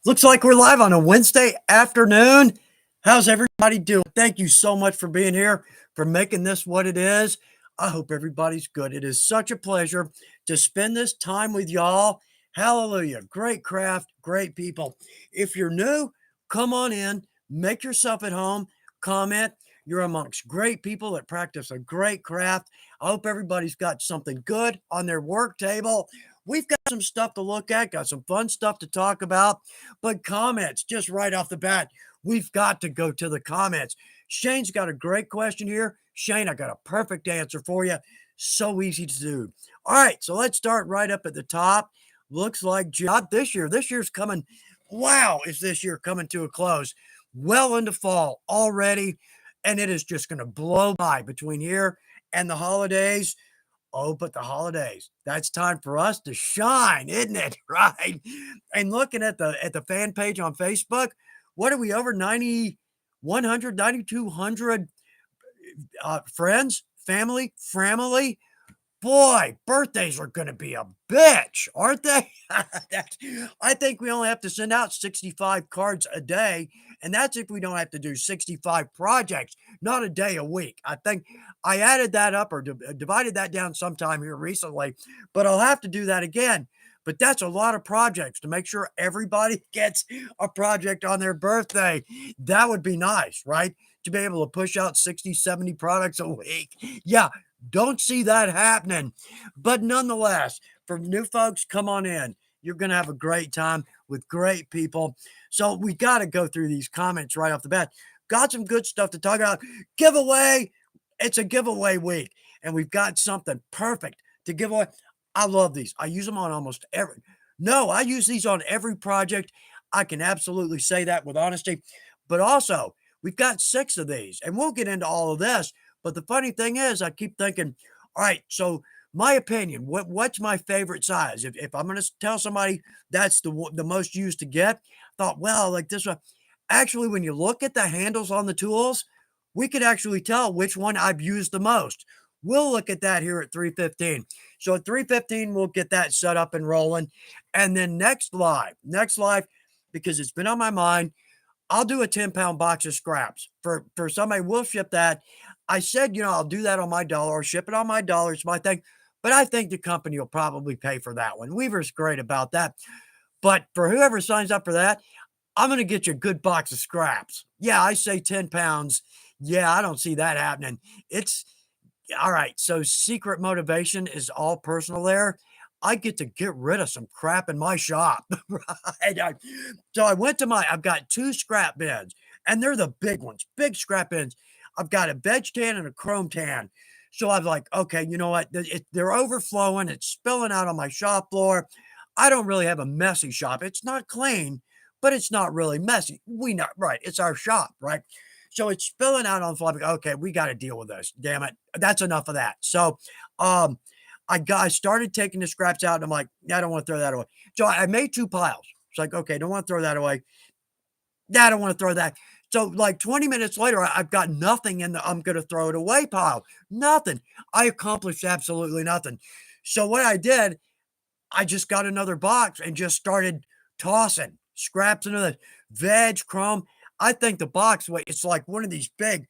Looks like we're live on a Wednesday afternoon. How's everybody doing? Thank you so much for being here, for making this what it is. I hope everybody's good. It is such a pleasure to spend this time with y'all. Hallelujah. Great craft, great people. If you're new, come on in, make yourself at home, comment. You're amongst great people that practice a great craft. I hope everybody's got something good on their work table. We've got some stuff to look at, got some fun stuff to talk about. But comments, just right off the bat, we've got to go to the comments. Shane's got a great question here. Shane, I got a perfect answer for you. So easy to do. All right, so let's start right up at the top. Looks like not this year. This year's coming. Wow, is this year coming to a close? Well into fall already, and it is just going to blow by between here and the holidays. Oh, but the holidays, that's time for us to shine, isn't it? Right. And looking at the fan page on Facebook, what are we over 90, 100, 9,200 friends, family? Boy, birthdays are going to be a bitch, aren't they? I think we only have to send out 65 cards a day, and that's if we don't have to do 65 projects, not a day a week. I think I added that up or divided that down sometime here recently, but I'll have to do that again. But that's a lot of projects to make sure everybody gets a project on their birthday. That would be nice, right? To be able to push out 60, 70 products a week. Yeah, don't see that happening. But nonetheless, for new folks, come on in. You're going to have a great time with great people. So we got to go through these comments right off the bat. Got some good stuff to talk about. Giveaway. It's a giveaway week, and we've got something perfect to give away. I love these. I use them on almost every. No, I use these on every project. I can absolutely say that with honesty. But also, we've got 6 of these, and we'll get into all of this. But the funny thing is, I keep thinking, all right, so my opinion, what's my favorite size? If I'm going to tell somebody that's the most used to get, I thought, well, like this one. Actually, when you look at the handles on the tools, we could actually tell which one I've used the most. We'll look at that here at 3:15. So at 3:15, we'll get that set up and rolling. And then next live, because it's been on my mind, I'll do a 10-pound box of scraps for somebody. We'll ship that. I said, I'll do that on my dollar or ship it on my dollar. It's my thing. But I think the company will probably pay for that one. Weaver's great about that. But for whoever signs up for that, I'm going to get you a good box of scraps. Yeah, I say 10 pounds. Yeah, I don't see that happening. It's all right. So secret motivation is all personal there. I get to get rid of some crap in my shop. Right. So I went to I've got 2 scrap bins, and they're the big ones, big scrap bins. I've got a veg tan and a chrome tan. So I'm like, okay, you know what? They're overflowing. It's spilling out on my shop floor. I don't really have a messy shop. It's not clean, but it's not really messy. We know, right? It's our shop, right? So it's spilling out on the floor. I'm like, okay, we got to deal with this. Damn it. That's enough of that. So um, I started taking the scraps out, and I'm like, I don't want to throw that away. So I made 2 piles. It's like, okay, don't want to throw that away. I don't want to throw that. So like 20 minutes later, I've got nothing in the I'm going to throw it away pile. Nothing. I accomplished absolutely nothing. So what I did, I just got another box and just started tossing scraps into the veg, crumb. I think the box weight, it's like one of these big,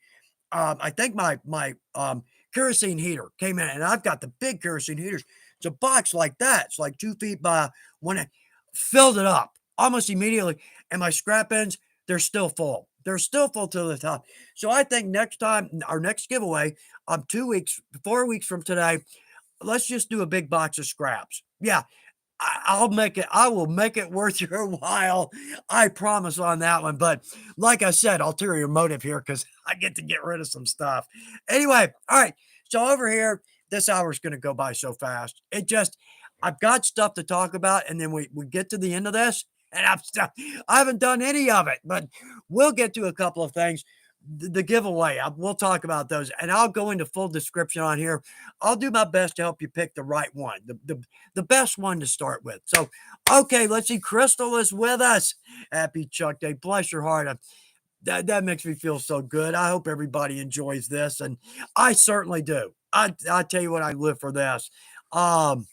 I think my kerosene heater came in, and I've got the big kerosene heaters. It's a box like that. It's like 2 feet by 1. Filled it up almost immediately. And my scrap ends, they're still full. They're still full to the top. So I think next time, our next giveaway, 2 weeks, 4 weeks from today, let's just do a big box of scraps. Yeah, I'll make it. I will make it worth your while. I promise on that one. But like I said, ulterior motive here because I get to get rid of some stuff. Anyway, all right. So over here, this hour is going to go by so fast. I've got stuff to talk about, and then we get to the end of this, and I haven't done any of it, but we'll get to a couple of things. The giveaway, we'll talk about those, and I'll go into full description on here. I'll do my best to help you pick the right one, the best one to start with. So, okay, let's see. Crystal is with us. Happy Chuck Day. Bless your heart. That makes me feel so good. I hope everybody enjoys this, and I certainly do. I tell you what, I live for this. Um,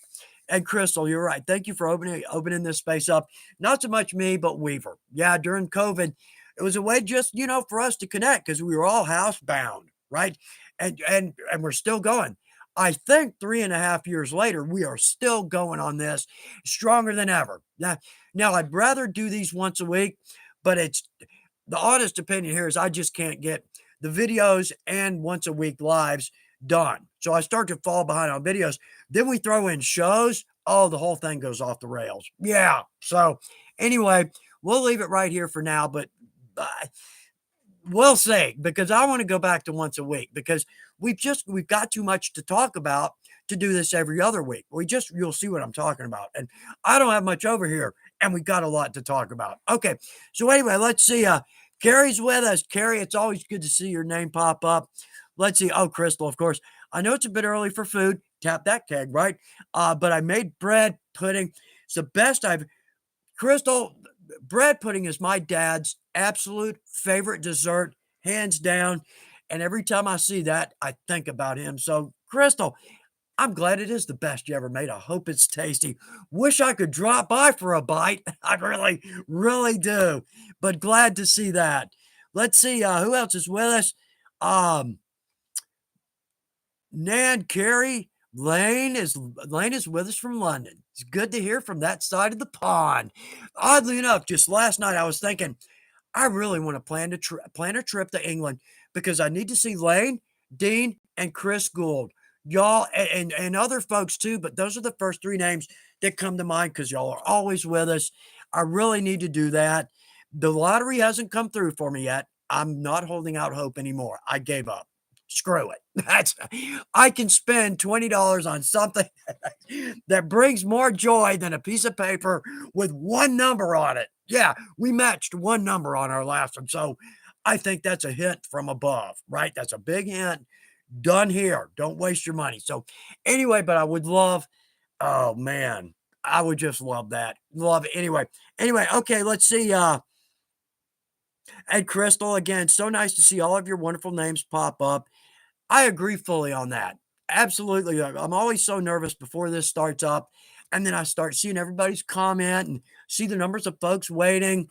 And Crystal, you're right. Thank you for opening this space up. Not so much me, but Weaver. Yeah, during COVID, it was a way just, for us to connect because we were all housebound, right? And we're still going. I think 3.5 years later, we are still going on this stronger than ever. Now I'd rather do these once a week, but it's the honest opinion here is I just can't get the videos and once a week lives done. So I start to fall behind on videos. Then we throw in shows. Oh, the whole thing goes off the rails. Yeah. So anyway, we'll leave it right here for now, but uh, we'll see because I want to go back to once a week because we've got too much to talk about to do this every other week. You'll see what I'm talking about. And I don't have much over here and we've got a lot to talk about. Okay. So anyway, let's see. Carrie's with us. Carrie, it's always good to see your name pop up. Let's see. Oh, Crystal, of course. I know it's a bit early for food. Tap that keg, right? But I made bread pudding. It's the best Crystal, bread pudding is my dad's absolute favorite dessert, hands down. And every time I see that, I think about him. So, Crystal, I'm glad it is the best you ever made. I hope it's tasty. Wish I could drop by for a bite. I really, really do. But glad to see that. Let's see who else is with us. Um, Nan, Carrie, Lane is with us from London. It's good to hear from that side of the pond. Oddly enough, just last night I was thinking I really want to plan a trip to England because I need to see Lane, Dean, and Chris Gould. Y'all and other folks too, but those are the first three names that come to mind because y'all are always with us. I really need to do that. The lottery hasn't come through for me yet. I'm not holding out hope anymore. I gave up. Screw it. I can spend $20 on something that brings more joy than a piece of paper with one number on it. Yeah, we matched one number on our last one. So I think that's a hint from above, right? That's a big hint. Done here. Don't waste your money. So anyway, but I would love, oh man, I would just love that. Love it. Anyway, okay, let's see. And Crystal, again, so nice to see all of your wonderful names pop up. I agree fully on that. Absolutely. I'm always so nervous before this starts up. And then I start seeing everybody's comment and see the numbers of folks waiting.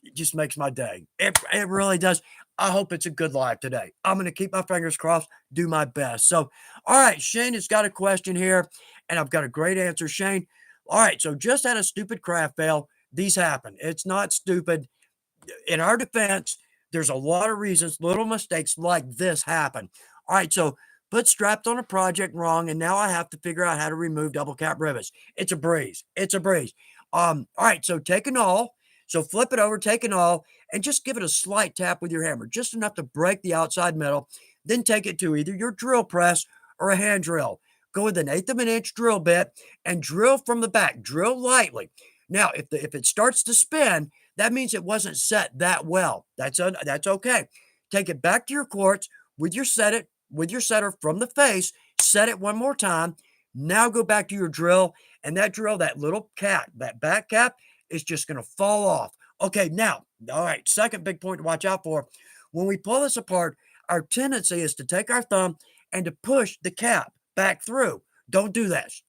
It just makes my day. It really does. I hope it's a good live today. I'm going to keep my fingers crossed, do my best. So, all right, Shane has got a question here, and I've got a great answer. Shane, all right, so just had a stupid craft fail. These happen. It's not stupid. In our defense, there's a lot of reasons little mistakes like this happen. All right, so put strapped on a project wrong, and now I have to figure out how to remove double cap rivets. It's a breeze. It's a breeze. All right, so take an awl. So flip it over, take an awl, and just give it a slight tap with your hammer, just enough to break the outside metal. Then take it to either your drill press or a hand drill. Go with 1/8 of an inch drill bit and drill from the back. Drill lightly. Now, if it starts to spin, that means it wasn't set that well. That's okay. Take it back to your quartz with your setter from the face. Set it one more time. Now go back to your drill, and that little cap, that back cap, is just going to fall off. Okay, now, all right, second big point to watch out for. When we pull this apart, our tendency is to take our thumb and to push the cap back through. Don't do this.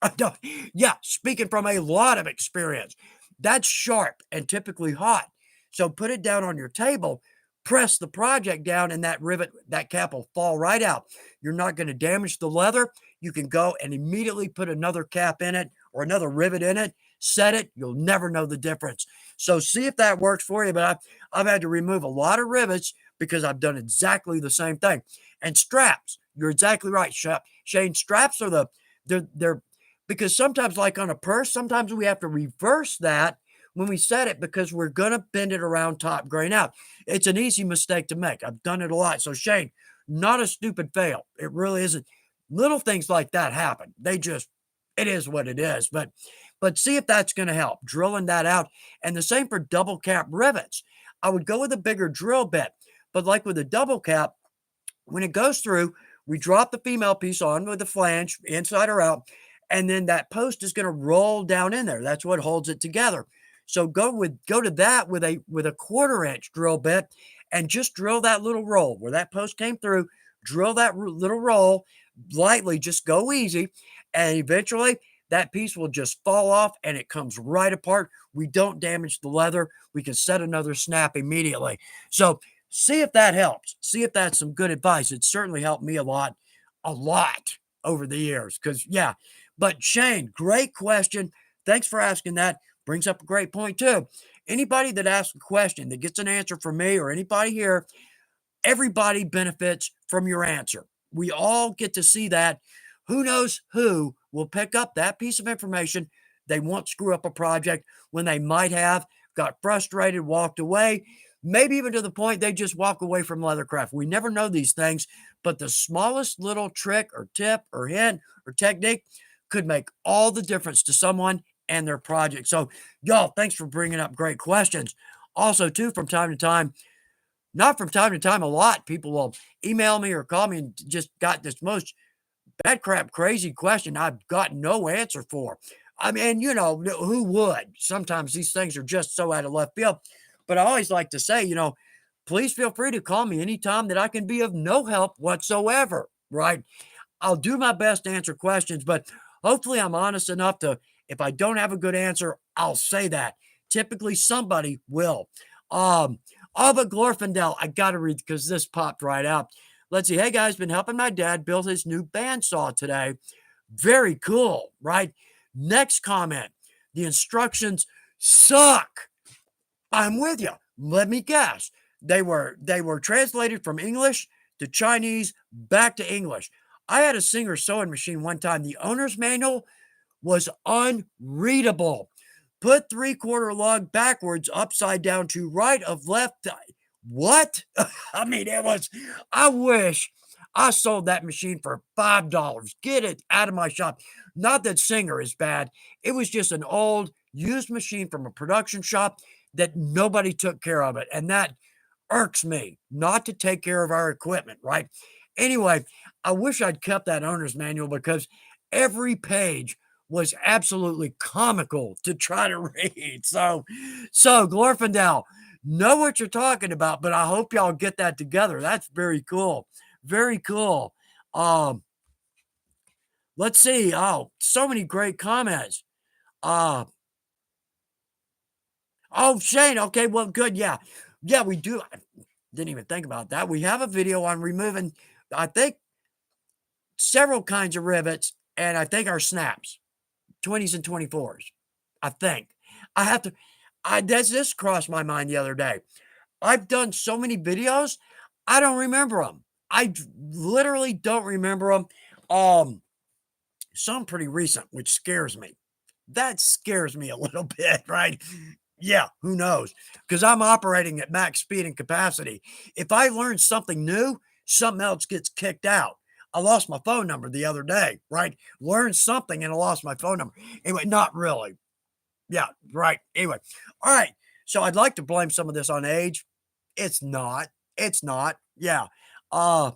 Yeah, speaking from a lot of experience, that's sharp and typically hot. So put it down on your table, press the project down, and that cap will fall right out. You're not going to damage the leather. You can go and immediately put another cap in it or another rivet in it, set it. You'll never know the difference. So see if that works for you. But I've had to remove a lot of rivets because I've done exactly the same thing. And straps, you're exactly right, Shane. Straps are they're because sometimes, like on a purse, sometimes we have to reverse that when we set it because we're going to bend it around top grain out. It's an easy mistake to make. I've done it a lot. So Shane, not a stupid fail. It really isn't. Little things like that happen. It is what it is. But see if that's going to help, drilling that out. And the same for double cap rivets. I would go with a bigger drill bit. But like with a double cap, when it goes through, we drop the female piece on with the flange, inside or out, and then that post is going to roll down in there. That's what holds it together. So go to that with a 1/4 inch drill bit and just drill that little roll where that post came through. Drill that little roll lightly, just go easy, and eventually that piece will just fall off and it comes right apart. We don't damage the leather. We can set another snap immediately. So see if that helps. See if that's some good advice. It certainly helped me a lot over the years. Because, yeah, but Shane, great question. Thanks for asking that. Brings up a great point, too. Anybody that asks a question that gets an answer from me or anybody here, everybody benefits from your answer. We all get to see that. Who knows who will pick up that piece of information? They won't screw up a project when they might have got frustrated, walked away, maybe even to the point they just walk away from leathercraft. We never know these things, but the smallest little trick or tip or hint or technique could make all the difference to someone and their project. So, y'all, thanks for bringing up great questions. Also, too, from time to time, not from time to time, a lot, people will email me or call me and just got this most bad crap crazy question I've got no answer for. I mean, who would? Sometimes these things are just so out of left field. But I always like to say, please feel free to call me anytime that I can be of no help whatsoever, right? I'll do my best to answer questions, but hopefully I'm honest enough to, if I don't have a good answer, I'll say that. Typically somebody will. But Glorfindel, I got to read because this popped right out. Let's see. Hey guys, been helping my dad build his new bandsaw today. Very cool, right? Next comment. The instructions suck. I'm with you. Let me guess. They were translated from English to Chinese back to English. I had a Singer sewing machine one time. The owner's manual was unreadable. Put 3/4 lug backwards, upside down to right of left. What? I mean, I wish I sold that machine for $5. Get it out of my shop. Not that Singer is bad. It was just an old used machine from a production shop that nobody took care of it. And that irks me not to take care of our equipment, right? Anyway, I wish I'd kept that owner's manual because every page was absolutely comical to try to read. So Glorfindel, know what you're talking about, but I hope y'all get that together. That's very cool. Very cool. Let's see. Oh, so many great comments. Oh, Shane. Okay, well, good. Yeah. Yeah, we do. I didn't even think about that. We have a video on removing, I think, several kinds of rivets, and I think our snaps, 20s and 24s. I think. I have to, this crossed my mind the other day. I've done so many videos, I don't remember them. I literally don't remember them. Some pretty recent, which scares me. That scares me a little bit, right? Yeah, who knows? Because I'm operating at max speed and capacity. If I learn something new, something else gets kicked out. I lost my phone number the other day, right? Learned something and I lost my phone number. Anyway, not really. Yeah, right. Anyway, all right. So I'd like to blame some of this on age. It's not. It's not. Yeah. Uh,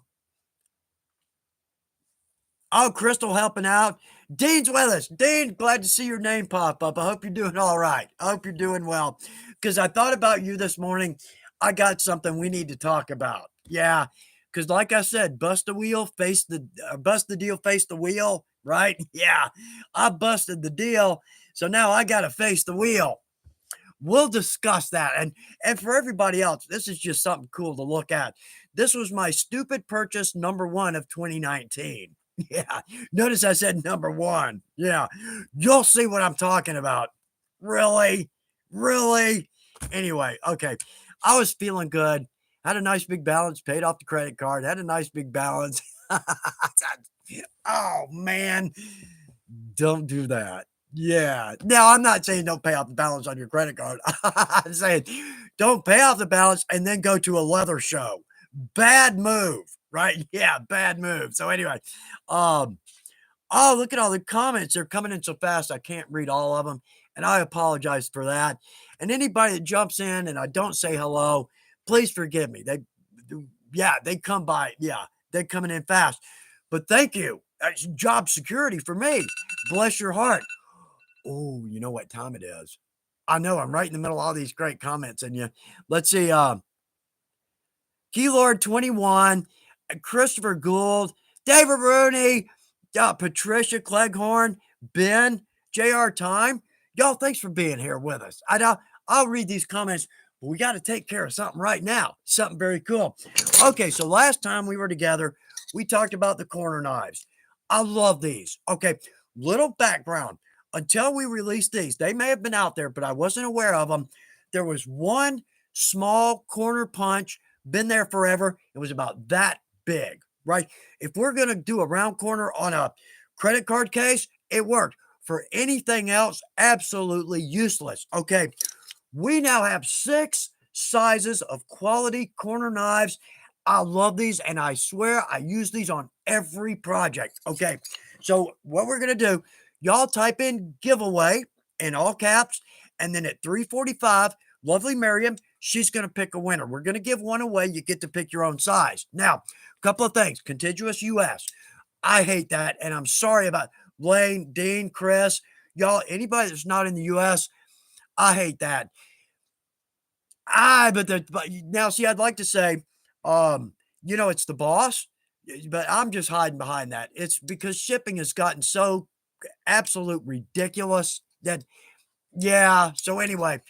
Crystal helping out. Dean's with us. Dean, glad to see your name pop up. I hope you're doing all right. I hope you're doing well. Because I thought about you this morning. I got something we need to talk about. Yeah. Because like I said, bust the deal, face the wheel, right? Yeah. I busted the deal. So now I got to face the wheel. We'll discuss that. And for everybody else, this is just something cool to look at. This was my stupid purchase number 1 of 2019. Yeah. Notice I said number 1. Yeah. You'll see what I'm talking about. Really? Really? Anyway, okay. I was feeling good. Had a nice big balance, paid off the credit card, had a nice big balance. Oh, man. Don't do that. Yeah. Now, I'm not saying don't pay off the balance on your credit card. I'm saying don't pay off the balance and then go to a leather show. Bad move, right? Yeah, bad move. So anyway, oh, look at all the comments. They're coming in so fast, I can't read all of them. And I apologize for that. And anybody that jumps in and I don't say hello, please forgive me. They come by. Yeah, they're coming in fast. But thank you. That's job security for me. Bless your heart. Oh, you know what time it is. I know I'm right in the middle of all these great comments. And you, let's see. Keylord 21, Christopher Gould, David Rooney, Patricia Cleghorn, Ben, JR Time. Y'all, thanks for being here with us. I'll read these comments, but we got to take care of something right now. Something very cool. Okay, so last time we were together, we talked about the corner knives. I love these. Okay, little background. Until we released these, they may have been out there, but I wasn't aware of them. There was one small corner punch, been there forever. It was about that big, right? If we're going to do a round corner on a credit card case, it worked. For anything else, absolutely useless. Okay, we now have 6 sizes of quality corner knives. I love these, and I swear I use these on every project. Okay, so what we're going to do, y'all type in giveaway in all caps, and then at 3:45, lovely Miriam, she's going to pick a winner. We're going to give one away. You get to pick your own size. Now, a couple of things. Contiguous US. I hate that, and I'm sorry about Blaine, Dean, Chris, y'all, anybody that's not in the US, I hate that. But now, see, I'd like to say, it's the boss, but I'm just hiding behind that. It's because shipping has gotten so absolute ridiculous that, yeah. So anyway,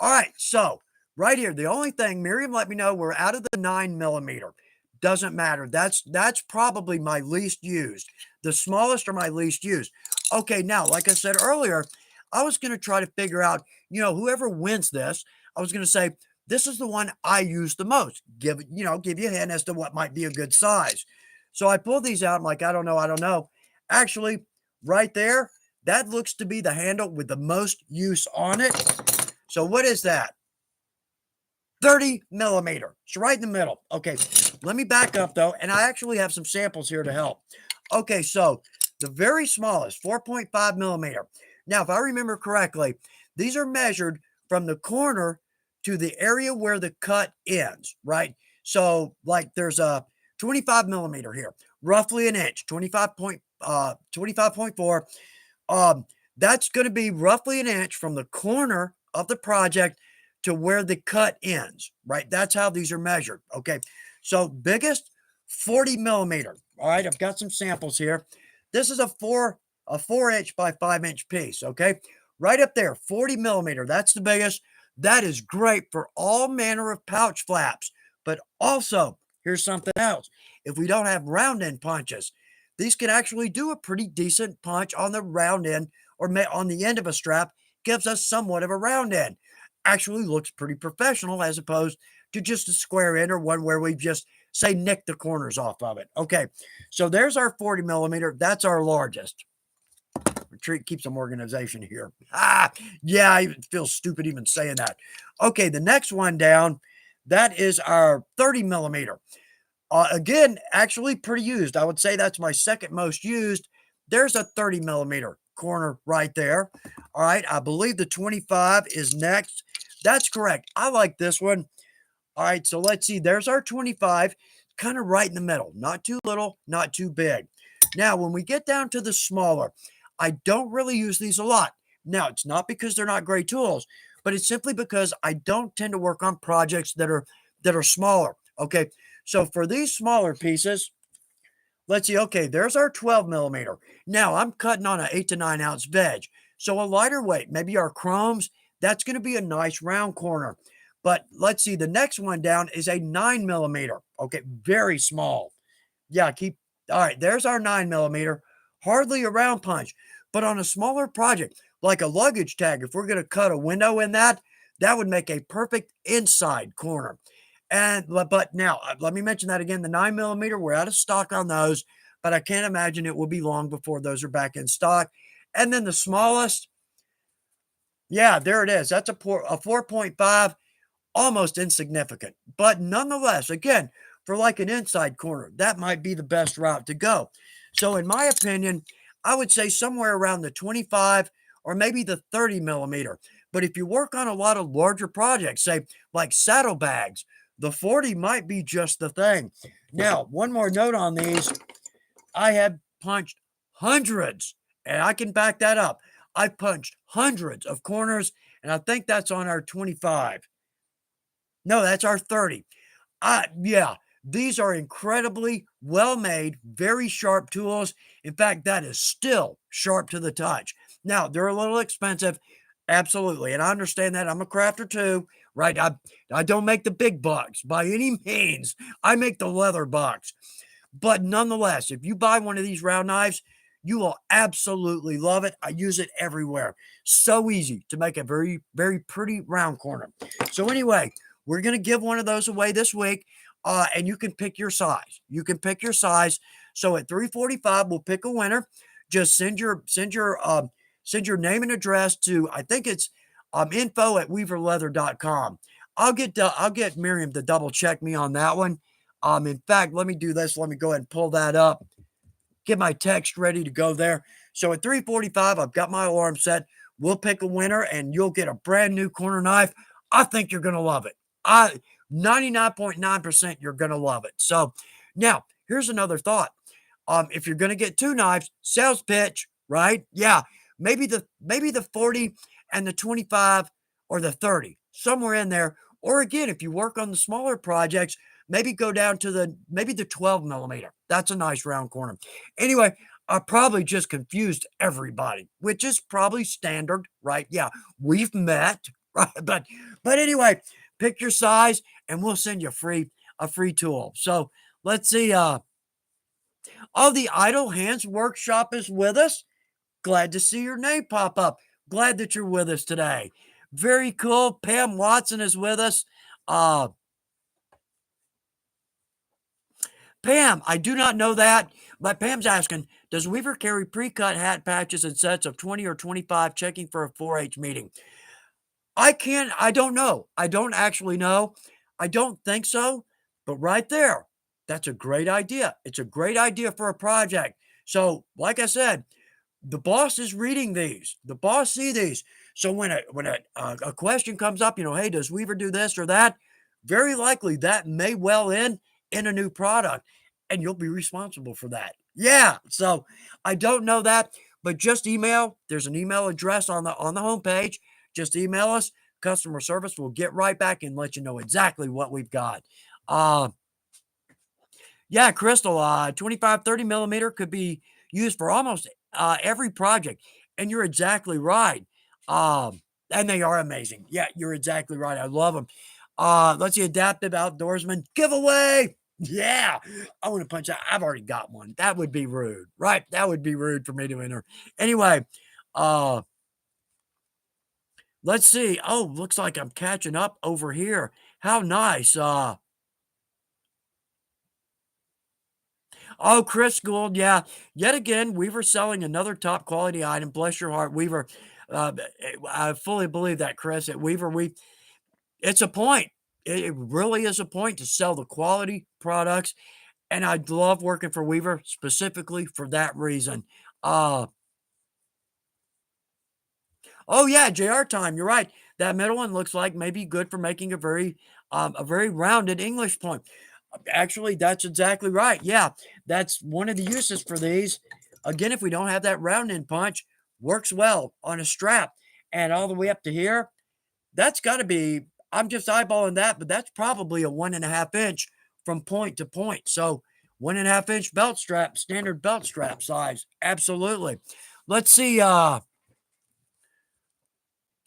all right. So right here, the only thing Miriam let me know we're out of the 9mm. Doesn't matter. That's probably my least used. The smallest are my least used. Okay, now, like I said earlier, I was going to try to figure out, whoever wins this, I was going to say, this is the one I use the most. Give you a hint as to what might be a good size. So I pulled these out. I'm like, I don't know. Actually, right there, that looks to be the handle with the most use on it. So what is that? 30mm. It's right in the middle. Okay, let me back up though, and I actually have some samples here to help. Okay, so the very smallest, 4.5mm. Now, if I remember correctly, these are measured from the corner to the area where the cut ends, right? So, like, there's a 25mm here, roughly an inch, 25.4. That's going to be roughly an inch from the corner of the project to where the cut ends, right? That's how these are measured. Okay. So biggest 40mm. All right. I've got some samples here. This is a 4-inch by 5-inch piece. Okay. Right up there, 40mm. That's the biggest. That is great for all manner of pouch flaps. But also, here's something else. If we don't have round end punches, these can actually do a pretty decent punch on the round end or on the end of a strap, gives us somewhat of a round end. Actually looks pretty professional as opposed to just a square end or one where we just say nick the corners off of it. Okay, so there's our 40mm. That's our largest. Retreat, keep some organization here. Yeah, I feel stupid even saying that. Okay, the next one down, that is our 30mm. Again, actually pretty used. I would say that's my second most used. There's a 30mm corner right there. All right, I believe the 25 is next. That's correct. I like this one. All right, so let's see. There's our 25, kind of right in the middle. Not too little, not too big. Now, when we get down to the smaller, I don't really use these a lot. Now, it's not because they're not great tools, but it's simply because I don't tend to work on projects that are smaller. Okay, so for these smaller pieces, let's see. Okay, there's our 12mm. Now, I'm cutting on an 8 to 9 ounce veg. So a lighter weight, maybe our chromes, that's going to be a nice round corner. But let's see, the next one down is a 9mm. Okay, very small. Yeah, all right, there's our 9mm. Hardly a round punch. But on a smaller project, like a luggage tag, if we're going to cut a window in that would make a perfect inside corner. But now, let me mention that again, the 9mm, we're out of stock on those, but I can't imagine it will be long before those are back in stock. And then the smallest, yeah, there it is. That's a 4.5, almost insignificant. But nonetheless, again, for like an inside corner, that might be the best route to go. So in my opinion, I would say somewhere around the 25 or maybe the 30mm. But if you work on a lot of larger projects, say like saddlebags, the 40 might be just the thing. Now, one more note on these. I have punched hundreds, and I can back that up. I've punched hundreds of corners, and I think that's on our 25. No, that's our 30. Yeah, These are incredibly well-made, very sharp tools. In fact, that is still sharp to the touch. Now, they're a little expensive, absolutely, and I understand that. I'm a crafter too, right? I don't make the big bucks by any means. I make the leather bucks. But nonetheless, if you buy one of these round knives, you will absolutely love it. I use it everywhere. So easy to make a very, very pretty round corner. So anyway, we're going to give one of those away this week, and you can pick your size. You can pick your size. So at 3:45, we'll pick a winner. Just send your name and address to, I think it's info@weaverleather.com. I'll get Miriam to double check me on that one. In fact, let me do this. Let me go ahead and pull that up. Get my text ready to go there. So at 3:45, I've got my alarm set. We'll pick a winner, and you'll get a brand new corner knife. I think you're going to love it. 99.9% you're going to love it. So now here's another thought. If you're going to get two knives, sales pitch, right? Yeah, maybe the 40 and the 25 or the 30, somewhere in there. Or again, if you work on the smaller projects, maybe go down to the 12 millimeter. That's a nice round corner. Anyway, I probably just confused everybody, which is probably standard, right? Yeah, we've met, right? But anyway, pick your size and we'll send you a free tool. So let's see. The Idle Hands Workshop is with us. Glad to see your name pop up. Glad that you're with us today. Very cool. Pam Watson is with us. Pam, I do not know that, but Pam's asking, does Weaver carry pre-cut hat patches and sets of 20 or 25 checking for a 4-H meeting? I don't know. I don't actually know. I don't think so, but right there, that's a great idea. It's a great idea for a project. So, like I said, the boss is reading these. The boss see these. So when a question comes up, hey, does Weaver do this or that? Very likely that may well end in a new product, and you'll be responsible for that. Yeah. So I don't know that, but just email. There's an email address on the homepage. Just email us. Customer service will get right back and let you know exactly what we've got. Yeah, Crystal, 25, 30 millimeter could be used for almost every project. And you're exactly right. And they are amazing. Yeah, you're exactly right. I love them. Let's see, Adaptive Outdoorsman giveaway. Yeah, I want to punch out. I've already got one. That would be rude, right? That would be rude for me to enter. Anyway, let's see. Oh, looks like I'm catching up over here. How nice. Oh, Chris Gould, yeah. Yet again, Weaver selling another top quality item. Bless your heart, Weaver. I fully believe that, Chris. At Weaver, it's a point. It really is a point to sell the quality products, and I love working for Weaver specifically for that reason. Oh yeah, JR time. You're right. That middle one looks like maybe good for making a very rounded English point. Actually, that's exactly right. Yeah, that's one of the uses for these. Again, if we don't have that round end punch, works well on a strap. And all the way up to here, that's got to be, I'm just eyeballing that, but that's probably a 1.5 inch from point to point. So 1.5 inch belt strap, standard belt strap size. Absolutely. Let's see.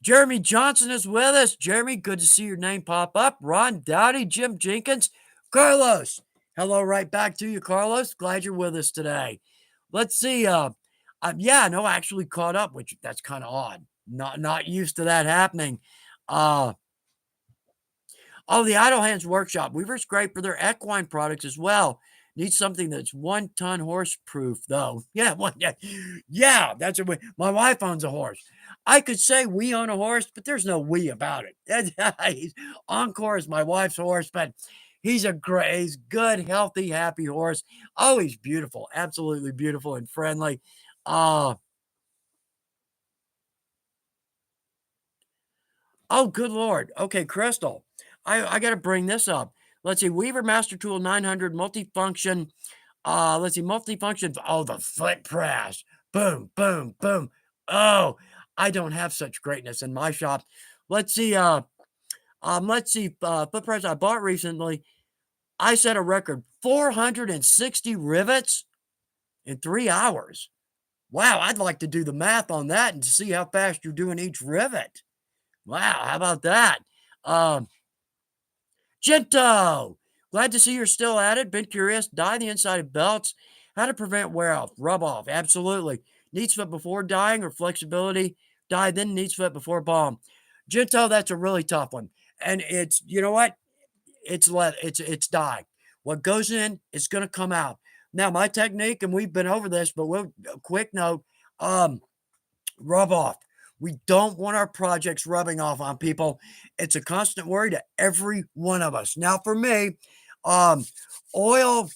Jeremy Johnson is with us. Jeremy, good to see your name pop up. Ron Dowdy, Jim Jenkins, Carlos. Hello, right back to you, Carlos. Glad you're with us today. Let's see. Yeah, no, I actually caught up, which that's kind of odd. Not used to that happening. The Idle Hands Workshop. Weaver's great for their equine products as well. Need something that's 1-ton horse proof, though. Yeah, yeah, that's my wife owns a horse. I could say we own a horse, but there's no we about it. Encore is my wife's horse, but he's good, healthy, happy horse. Oh, he's beautiful, absolutely beautiful and friendly. Oh, good Lord. Okay, Crystal, I got to bring this up. Let's see, Weaver Master Tool 900 multifunction. Let's see, multifunction. Oh, the foot press. Boom, boom, boom. Oh, I don't have such greatness in my shop. Let's see, foot press I bought recently. I set a record 460 rivets in 3 hours. Wow, I'd like to do the math on that and see how fast you're doing each rivet. Wow, how about that? Um, Gento, glad to see you're still at it. Been curious. Dye the inside of belts. How to prevent wear off, rub off. Absolutely. Neat foot before dyeing or flexibility. Dye, then neat foot before balm. Gento, that's a really tough one. And it's, you know what? It's dye. What goes in is going to come out. Now, my technique, and we've been over this, but we'll a quick note. Rub off. We don't want our projects rubbing off on people. It's a constant worry to every one of us. Now, for me, um, oil,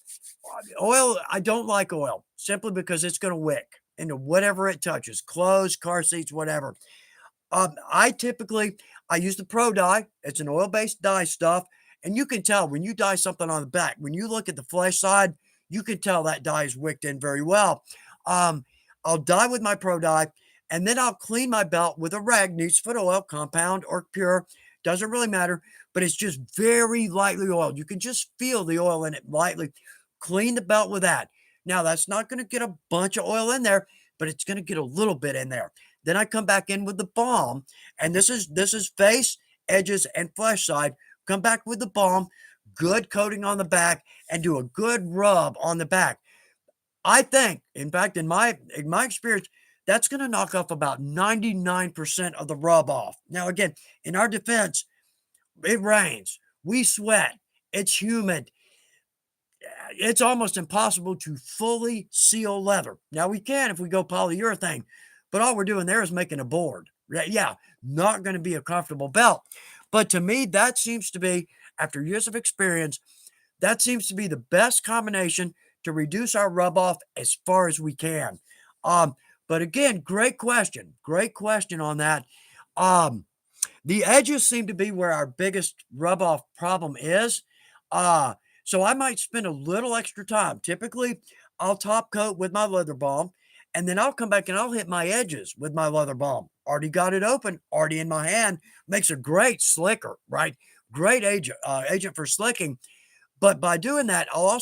I don't like oil simply because it's going to wick into whatever it touches, clothes, car seats, whatever. I use the Pro Dye. It's an oil-based dye stuff, and you can tell when you dye something on the back. When you look at the flesh side, you can tell that dye is wicked in very well. Um, I'll dye with my Pro Dye, and then I'll clean my belt with a rag, neat foot oil, compound or pure, doesn't really matter, but it's just very lightly oiled. You can just feel the oil in it lightly. Clean the belt with that. Now, that's not going to get a bunch of oil in there, but it's going to get a little bit in there. Then I come back in with the balm, and this is face, edges, and flesh side. Come back with the balm, good coating on the back, and do a good rub on the back. I think, in fact, in my experience, that's going to knock off about 99% of the rub off. Now, again, in our defense, it rains, we sweat, it's humid. It's almost impossible to fully seal leather. Now, we can if we go polyurethane, but all we're doing there is making a board. Yeah, not going to be a comfortable belt. But to me, that seems to be, after years of experience, that seems to be the best combination to reduce our rub off as far as we can. But again, great question. Great question on that. The edges seem to be where our biggest rub off problem is. So I might spend a little extra time. Typically, I'll top coat with my leather balm, and then I'll come back and I'll hit my edges with my leather balm. Already got it open, already in my hand. Makes a great slicker, right? Great agent for slicking. But by doing that, I'll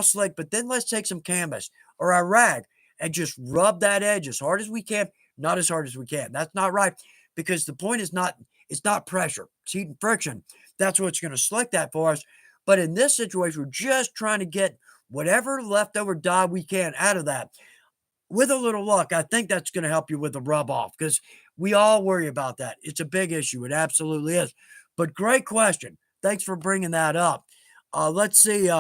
slick, but then let's take some canvas or a rag and just rub that edge as hard as we can, not as hard as we can. That's not right, because the point is not, it's not pressure, it's heat and friction. That's what's going to slick that for us. But in this situation, we're just trying to get whatever leftover dye we can out of that. With a little luck, I think that's going to help you with the rub off, because we all worry about that. It's a big issue. It absolutely is. But great question. Thanks for bringing that up. Let's see.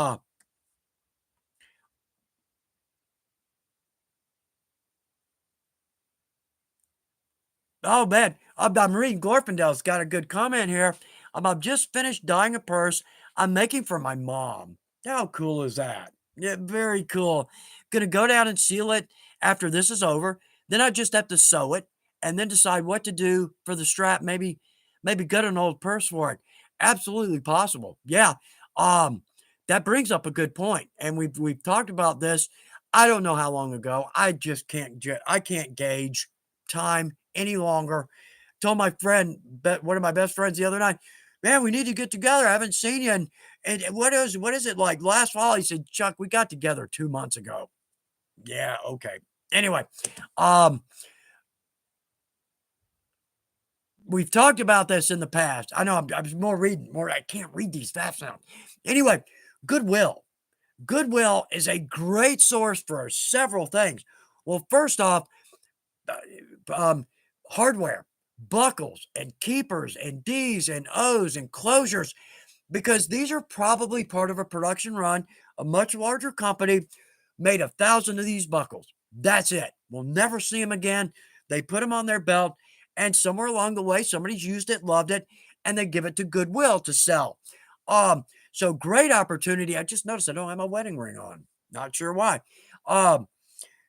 Oh man, I'm reading Glorfindale's got a good comment here. I've just finished dyeing a purse I'm making for my mom. How cool is that? Yeah, very cool. Gonna go down and seal it after this is over. Then I just have to sew it and then decide what to do for the strap. Maybe get an old purse for it. Absolutely possible. Yeah. Um, that brings up a good point, and we've talked about this. I don't know how long ago. I just I can't gauge time any longer. Told my friend, one of my best friends the other night, man, we need to get together. I haven't seen you. And what is it like last fall? He said, Chuck, we got together 2 months ago. Yeah, okay. Anyway, um, we've talked about this in the past. I know I was I can't read these fast now. Anyway, Goodwill. Goodwill is a great source for several things. Well, first off, um, hardware, buckles and keepers and D's and O's and closures, because these are probably part of a production run. A much larger company made 1,000 of these buckles. That's it. We'll never see them again. They put them on their belt, and somewhere along the way, somebody's used it, loved it, and they give it to Goodwill to sell. So great opportunity. I just noticed I don't have my wedding ring on. Not sure why. Um,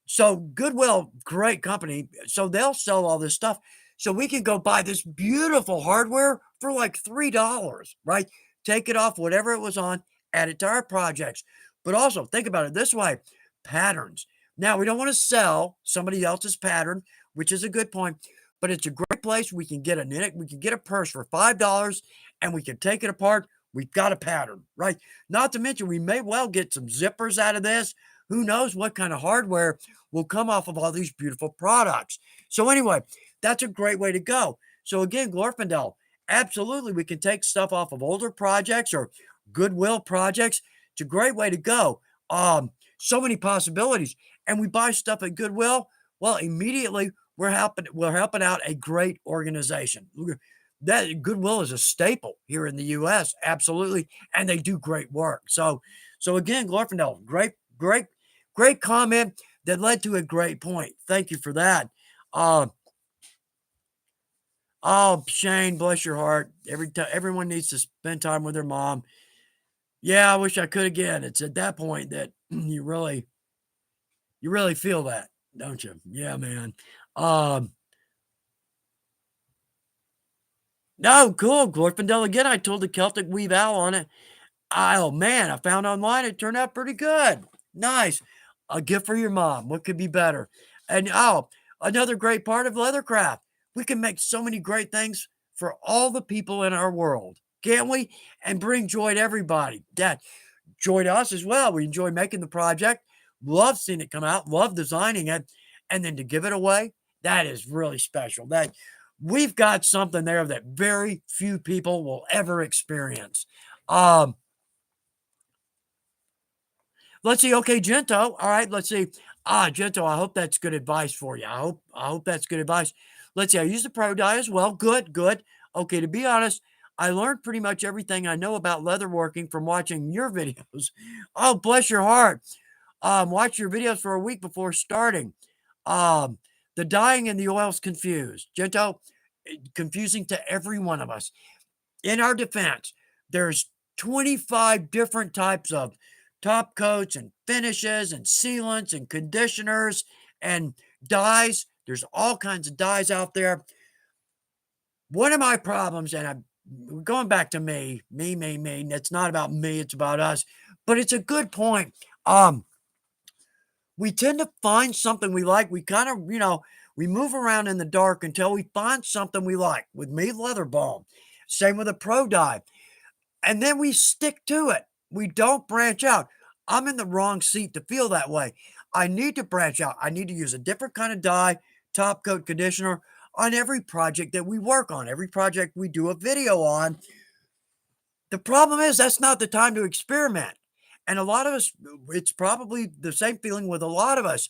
so Goodwill, great company. So they'll sell all this stuff. So we can go buy this beautiful hardware for like $3, right? Take it off whatever it was on, add it to our projects. But also think about it this way: patterns. Now, we don't want to sell somebody else's pattern, which is a good point, but it's a great place. We can get a purse for $5, and we can take it apart. We've got a pattern, right? Not to mention, we may well get some zippers out of this. Who knows what kind of hardware will come off of all these beautiful products. So anyway, that's a great way to go. So again, Glorfindel, absolutely, we can take stuff off of older projects or Goodwill projects. It's a great way to go. So many possibilities. And we buy stuff at Goodwill. Well, immediately we're helping out a great organization. That Goodwill is a staple here in the US, absolutely, and they do great work. So again, Glorfindel, great comment that led to a great point. Thank you for that. Uh, oh, Shane, bless your heart. Everyone needs to spend time with their mom. Yeah, I wish I could again. It's at that point that you really feel that, don't you? Yeah, man. Um, no, cool. Glorfindel again. I told the Celtic Weave Owl on it. Oh man, I found online it turned out pretty good. Nice. A gift for your mom. What could be better? And another great part of leathercraft. We can make so many great things for all the people in our world, can't we? And bring joy to everybody. That joy to us as well. We enjoy making the project, love seeing it come out, love designing it, and then to give it away, that is really special. That we've got something there that very few people will ever experience. Um, let's see. Okay, Gento. All right, let's see. Gento, I hope that's good advice for you. I hope that's good advice. Let's see. I use the Pro Die as well. Good, good. Okay, to be honest, I learned pretty much everything I know about leatherworking from watching your videos. Oh, bless your heart. Watch your videos for a week before starting. Um, the dyeing and the oils confused. Gento, confusing to every one of us. In our defense, there's 25 different types of top coats and finishes and sealants and conditioners and dyes. There's all kinds of dyes out there. One of my problems, and I'm going back to me. And it's not about me, it's about us. But it's a good point. We tend to find something we like. We kind of, we move around in the dark until we find something we like. With me, leather balm. Same with a Pro Dye. And then we stick to it. We don't branch out. I'm in the wrong seat to feel that way. I need to branch out. I need to use a different kind of dye, top coat conditioner on every project that we work on, every project we do a video on. The problem is that's not the time to experiment. And a lot of us, it's probably the same feeling with a lot of us.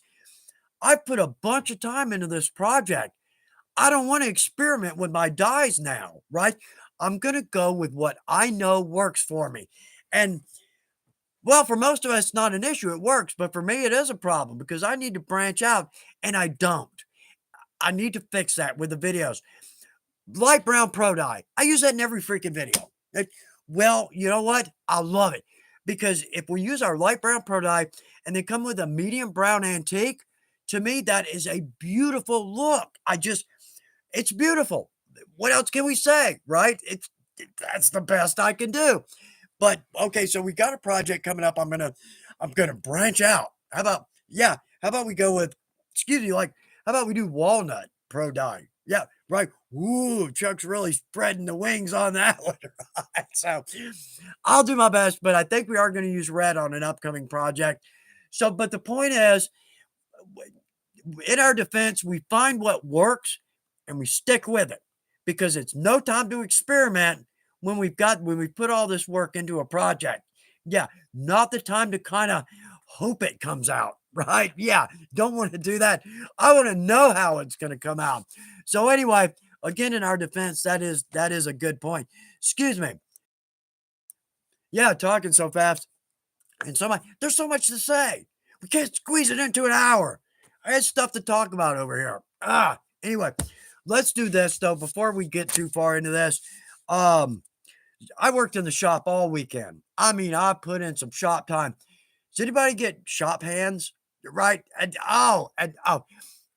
I've put a bunch of time into this project. I don't want to experiment with my dyes now, right? I'm going to go with what I know works for me. And well, for most of us, it's not an issue. It works. But for me, it is a problem because I need to branch out and I don't. I need to fix that with the videos. Light brown Pro Dye. I use that in every freaking video. Well, you know what? I love it because if we use our light brown Pro Dye and they come with a medium brown antique, to me, that is a beautiful look. It's beautiful. What else can we say, right? That's the best I can do. But okay, so we got a project coming up. I'm gonna branch out. How about we go with, excuse me, like, how about we do walnut Pro Dye? Yeah, right. Ooh, Chuck's really spreading the wings on that one. Right? So I'll do my best, but I think we are going to use red on an upcoming project. So, but the point is, in our defense, we find what works and we stick with it because it's no time to experiment when we put all this work into a project. Yeah, not the time to kind of hope it comes out, right? Yeah, don't want to do that. I want to know how it's going to come out. So anyway, again, in our defense, that is a good point. Excuse me. Yeah, talking so fast. And there's so much to say. We can't squeeze it into an hour. I had stuff to talk about over here. Anyway, let's do this though before we get too far into this. I worked in the shop all weekend. I mean, I put in some shop time. Does anybody get shop hands? Right? And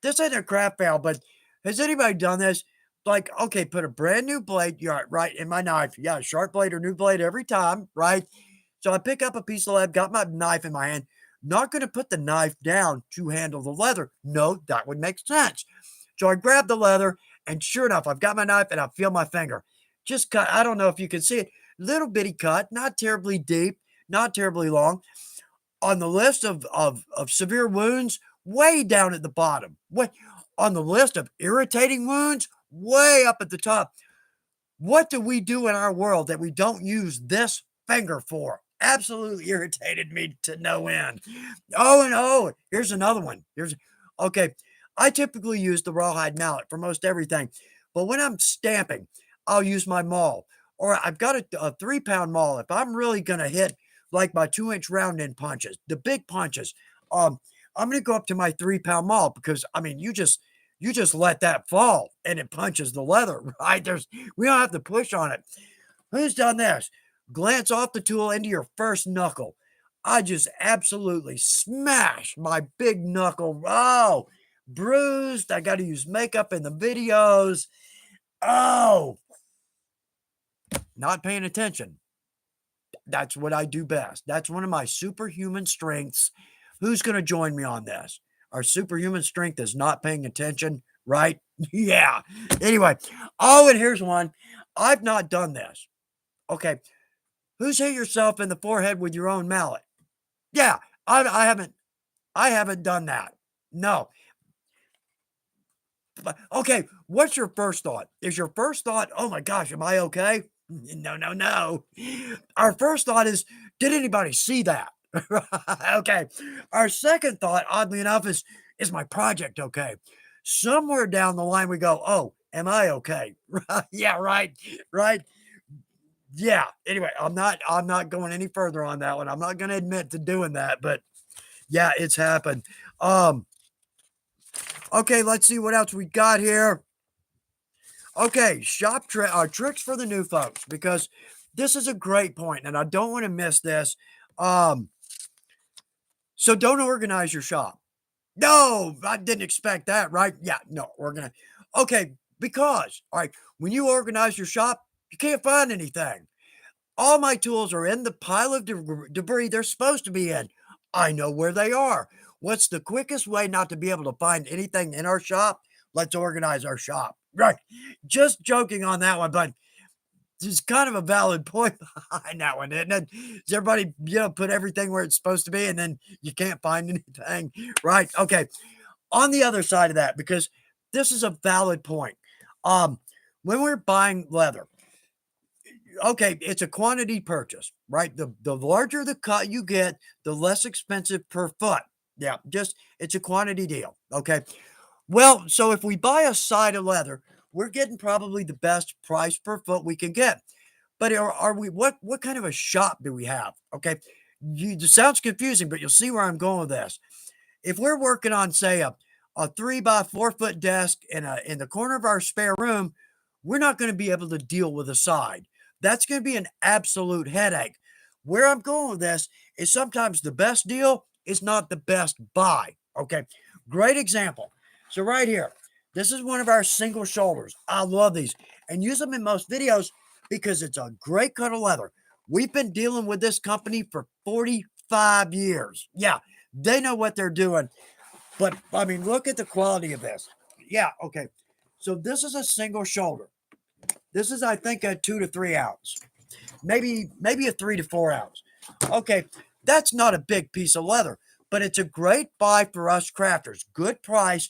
this ain't a craft fail, but has anybody done this? Like, okay, put a brand new blade, yeah, right, in my knife. Yeah, sharp blade or new blade every time, right? So I pick up a piece of lead, got my knife in my hand. Not going to put the knife down to handle the leather. No, that would make sense. So I grab the leather, and sure enough, I've got my knife and I feel my finger. Just cut. I don't know if you can see it. little bitty cut, not terribly deep, not terribly long. On the list of severe wounds, way down at the bottom. Way on the list of irritating wounds, way up at the top. What do we do in our world that we don't use this finger for? Absolutely irritated me to no end. Oh, and oh, here's another one. Okay. I typically use the rawhide mallet for most everything, but when I'm stamping, I'll use my maul. Or I've got a 3 pound maul. If I'm really gonna hit like my 2 inch round end punches, the big punches, um, I'm gonna go up to my 3 pound maul because I mean you just let that fall and it punches the leather, right? We don't have to push on it. Who's done this? Glance off the tool into your first knuckle. I just absolutely smashed my big knuckle. Oh, bruised. I got to use makeup in the videos. Oh, not paying attention. That's what I do best. That's one of my superhuman strengths. Who's going to join me on this? Our superhuman strength is not paying attention, right? Yeah. Anyway, oh, and here's one. I've not done this. Okay. Who's hit yourself in the forehead with your own mallet? Yeah, I haven't. I haven't done that. No. But okay, what's your first thought? Is your first thought, "Oh my gosh, am I okay?" No, no, no. Our first thought is, "Did anybody see that?" Okay. Our second thought, oddly enough, is my project okay? Somewhere down the line we go, "Oh, am I okay?" Yeah, right. Right. Yeah. Anyway, I'm not going any further on that one. I'm not going to admit to doing that, but yeah, it's happened. Um, okay, let's see what else we got here. Okay, tricks for the new folks because this is a great point, and I don't want to miss this. Um, so don't organize your shop. No, I didn't expect that, right? Yeah, no, organize. Okay, because all right, when you organize your shop, you can't find anything. All my tools are in the pile of debris they're supposed to be in. I know where they are. What's the quickest way not to be able to find anything in our shop? Let's organize our shop. Right. Just joking on that one, but there's kind of a valid point behind that one, isn't it? Does everybody, put everything where it's supposed to be and then you can't find anything? Right. Okay. On the other side of that, because this is a valid point. Um, when we're buying leather, okay, it's a quantity purchase, right? The larger the cut you get, the less expensive per foot. Yeah, just it's a quantity deal. Okay. Well, so if we buy a side of leather, we're getting probably the best price per foot we can get. But are we what kind of a shop do we have? Okay. It sounds confusing, but you'll see where I'm going with this. If we're working on, say, a 3 by 4 foot desk in the corner of our spare room, we're not going to be able to deal with a side. That's going to be an absolute headache. Where I'm going with this is sometimes the best deal is not the best buy. Okay. Great example. So right here, this is one of our single shoulders. I love these and use them in most videos because it's a great cut of leather. We've been dealing with this company for 45 years. Yeah, they know what they're doing. But I mean, look at the quality of this. Yeah, okay. So this is a single shoulder. This is, I think, a 2 to 3 ounce, maybe a 3 to 4 ounce. Okay, that's not a big piece of leather, but it's a great buy for us crafters. Good price,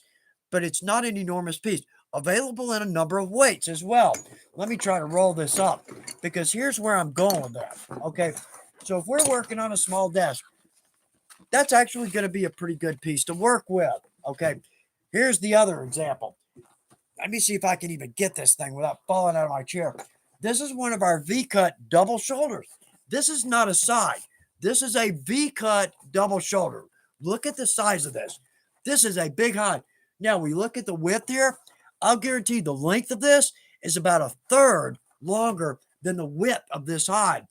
but it's not an enormous piece. Available in a number of weights as well. Let me try to roll this up because here's where I'm going with that. Okay, so if we're working on a small desk, that's actually going to be a pretty good piece to work with. Okay, here's the other example. Let me see if I can even get this thing without falling out of my chair. This is one of our V-cut double shoulders. This is not a side. This is a V-cut double shoulder. Look at the size of this. This is a big hide. Now we look at the width here. I'll guarantee the length of this is about a third longer than the width of this hide.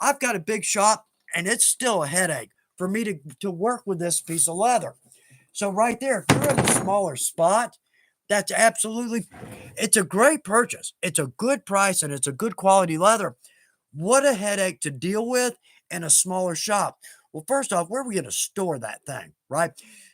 I've got a big shop and it's still a headache for me to work with this piece of leather. So right there, if you're in a smaller spot, that's absolutely, it's a great purchase. It's a good price and it's a good quality leather. What a headache to deal with in a smaller shop. Well, first off, where are we going to store that thing, right?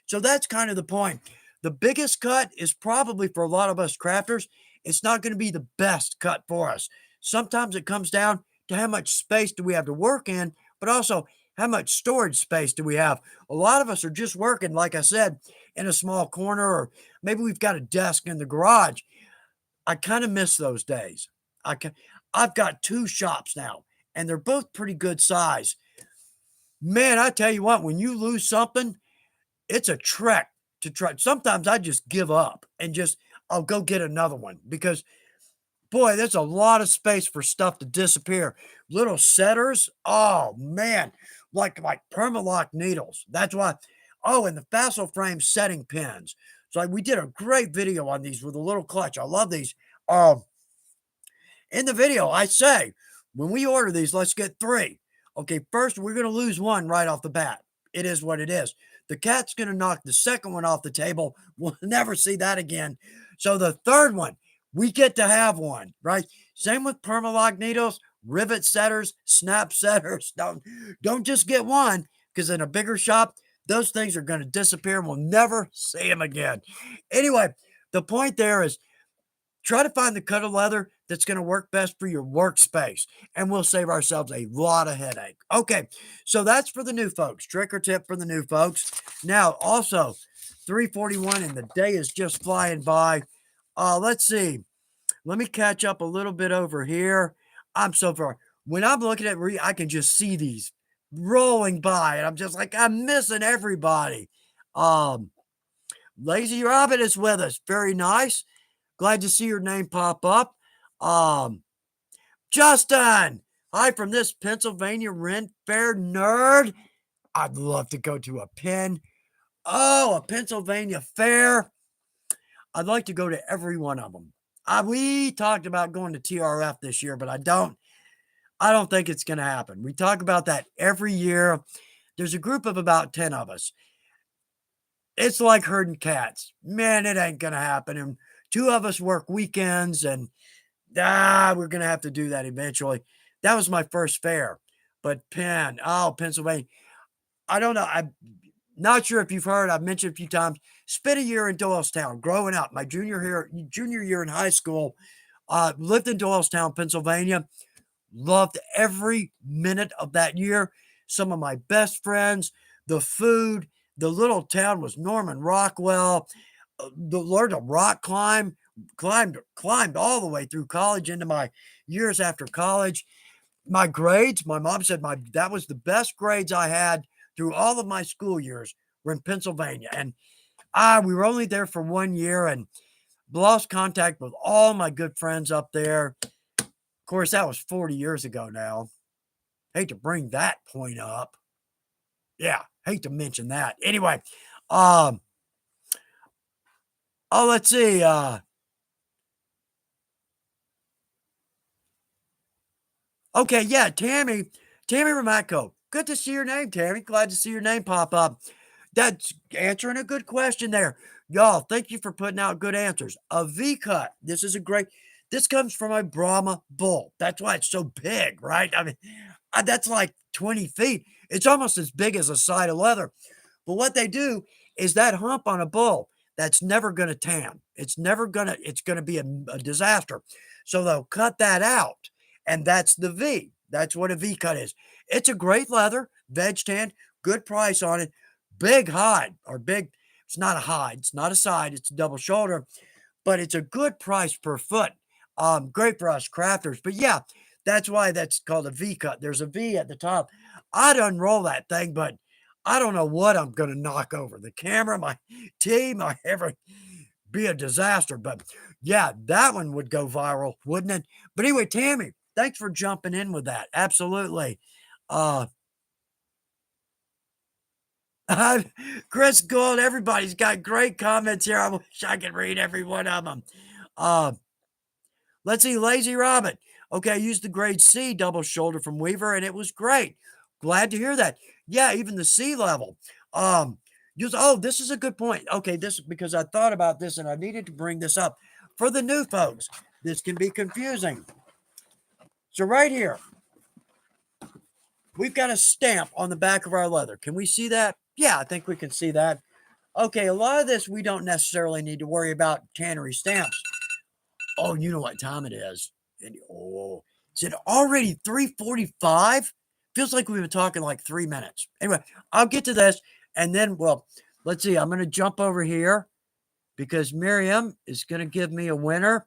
So that's kind of the point. The biggest cut is probably for a lot of us crafters, it's not going to be the best cut for us. Sometimes it comes down to how much space do we have to work in, but also how much storage space do we have. A lot of us are just working, like I said, in a small corner, or maybe we've got a desk in the garage. I kind of miss those days. I can, I've got two shops now, and they're both pretty good size. Man, I tell you what, when you lose something, it's a trek to try. Sometimes I just give up and just I'll go get another one because boy, there's a lot of space for stuff to disappear. Little setters, oh man, like permalock needles. That's why. Oh, and the facile frame setting pins. So we did a great video on these with a little clutch. I love these. Um, in the video, I say, when we order these, let's get three. Okay, first, we're going to lose one right off the bat. It is what it is. The cat's going to knock the second one off the table. We'll never see that again. So the third one, we get to have one, right? Same with permalock needles, rivet setters, snap setters. Don't just get one because in a bigger shop, those things are going to disappear and we'll never see them again. Anyway, the point there is try to find the cut of leather that's going to work best for your workspace, and we'll save ourselves a lot of headache. Okay, so that's for the new folks. Trick or tip for the new folks. Now, also, 3:41, and the day is just flying by. Let's see. Let me catch up a little bit over here. I'm so far. When I'm looking at, I can just see these rolling by, and I'm just like, I'm missing everybody. Um, Lazy Rabbit is with us. Very nice. Glad to see your name pop up. Um, Justin, hi from this Pennsylvania Rent Fair nerd. I'd love to go to a a Pennsylvania fair. I'd like to go to every one of them. We talked about going to TRF this year, but I don't think it's going to happen. We talk about that every year. There's a group of about 10 of us. It's like herding cats. Man, it ain't going to happen. And two of us work weekends, and we're going to have to do that eventually. That was my first fair. But Pennsylvania. I don't know. I'm not sure if you've heard. I've mentioned a few times. Spent a year in Doylestown growing up. My junior year in high school. Lived in Doylestown, Pennsylvania. Loved every minute of that year. Some of my best friends, the food, the little town was Norman Rockwell. Learned to rock climb, climbed all the way through college into my years after college. My grades, my mom said that was the best grades I had through all of my school years were in Pennsylvania. And we were only there for 1 year and lost contact with all my good friends up there. Of course, that was 40 years ago now. Hate to bring that point up. Yeah, hate to mention that. Anyway, let's see. Okay, yeah, Tammy Ramatko. Good to see your name, Tammy. Glad to see your name pop up. That's answering a good question there. Y'all, thank you for putting out good answers. A V cut. This comes from a Brahma bull. That's why it's so big, right? I mean, that's like 20 feet. It's almost as big as a side of leather. But what they do is that hump on a bull, that's never going to tan. It's going to be a disaster. So they'll cut that out. And that's the V. That's what a V cut is. It's a great leather, veg tan, good price on it. Big hide or big. It's not a hide. It's not a side. It's a double shoulder, but it's a good price per foot. Great for us crafters. But yeah, that's why that's called a V cut. There's a V at the top. I'd unroll that thing, but I don't know what I'm going to knock over. The camera, my team, be a disaster. But yeah, that one would go viral, wouldn't it? But anyway, Tammy, thanks for jumping in with that. Absolutely. Chris Gould, everybody's got great comments here. I wish I could read every one of them. Let's see, Lazy Rabbit. Okay, I used the grade C double shoulder from Weaver, and it was great. Glad to hear that. Yeah, even the C level. This is a good point. Okay, because I thought about this and I needed to bring this up. For the new folks, this can be confusing. So right here, we've got a stamp on the back of our leather. Can we see that? Yeah, I think we can see that. Okay, a lot of this we don't necessarily need to worry about tannery stamps. Oh, you know what time it is. Is it already 3:45? Feels like we've been talking like 3 minutes. Anyway, I'll get to this and then, well, let's see. I'm going to jump over here because Miriam is going to give me a winner.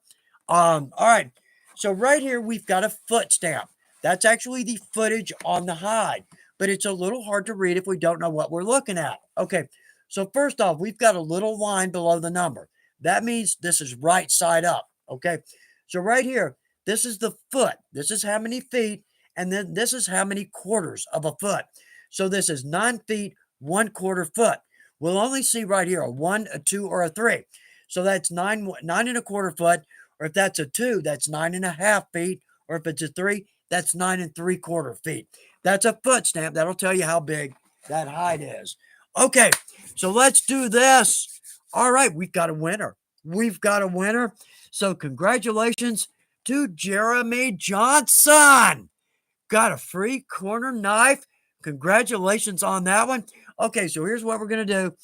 All right. So right here, we've got a foot stamp. That's actually the footage on the hide, but it's a little hard to read if we don't know what we're looking at. Okay. So first off, we've got a little line below the number. That means this is right side up. Okay. So right here, this is the foot. This is how many feet. And then this is how many quarters of a foot. So this is 9 feet, 1/4 foot. We'll only see right here a 1, a 2, or a 3. So that's 9 and 1/4 foot. Or if that's a 2, that's 9.5 feet. Or if it's a 3, that's 9 3/4 feet. That's a foot stamp. That'll tell you how big that hide is. Okay, so let's do this. All right, we've got a winner. We've got a winner. So congratulations to Jeremy Johnson. Got a free corner knife. Congratulations on that one. Okay, so here's what we're going to do.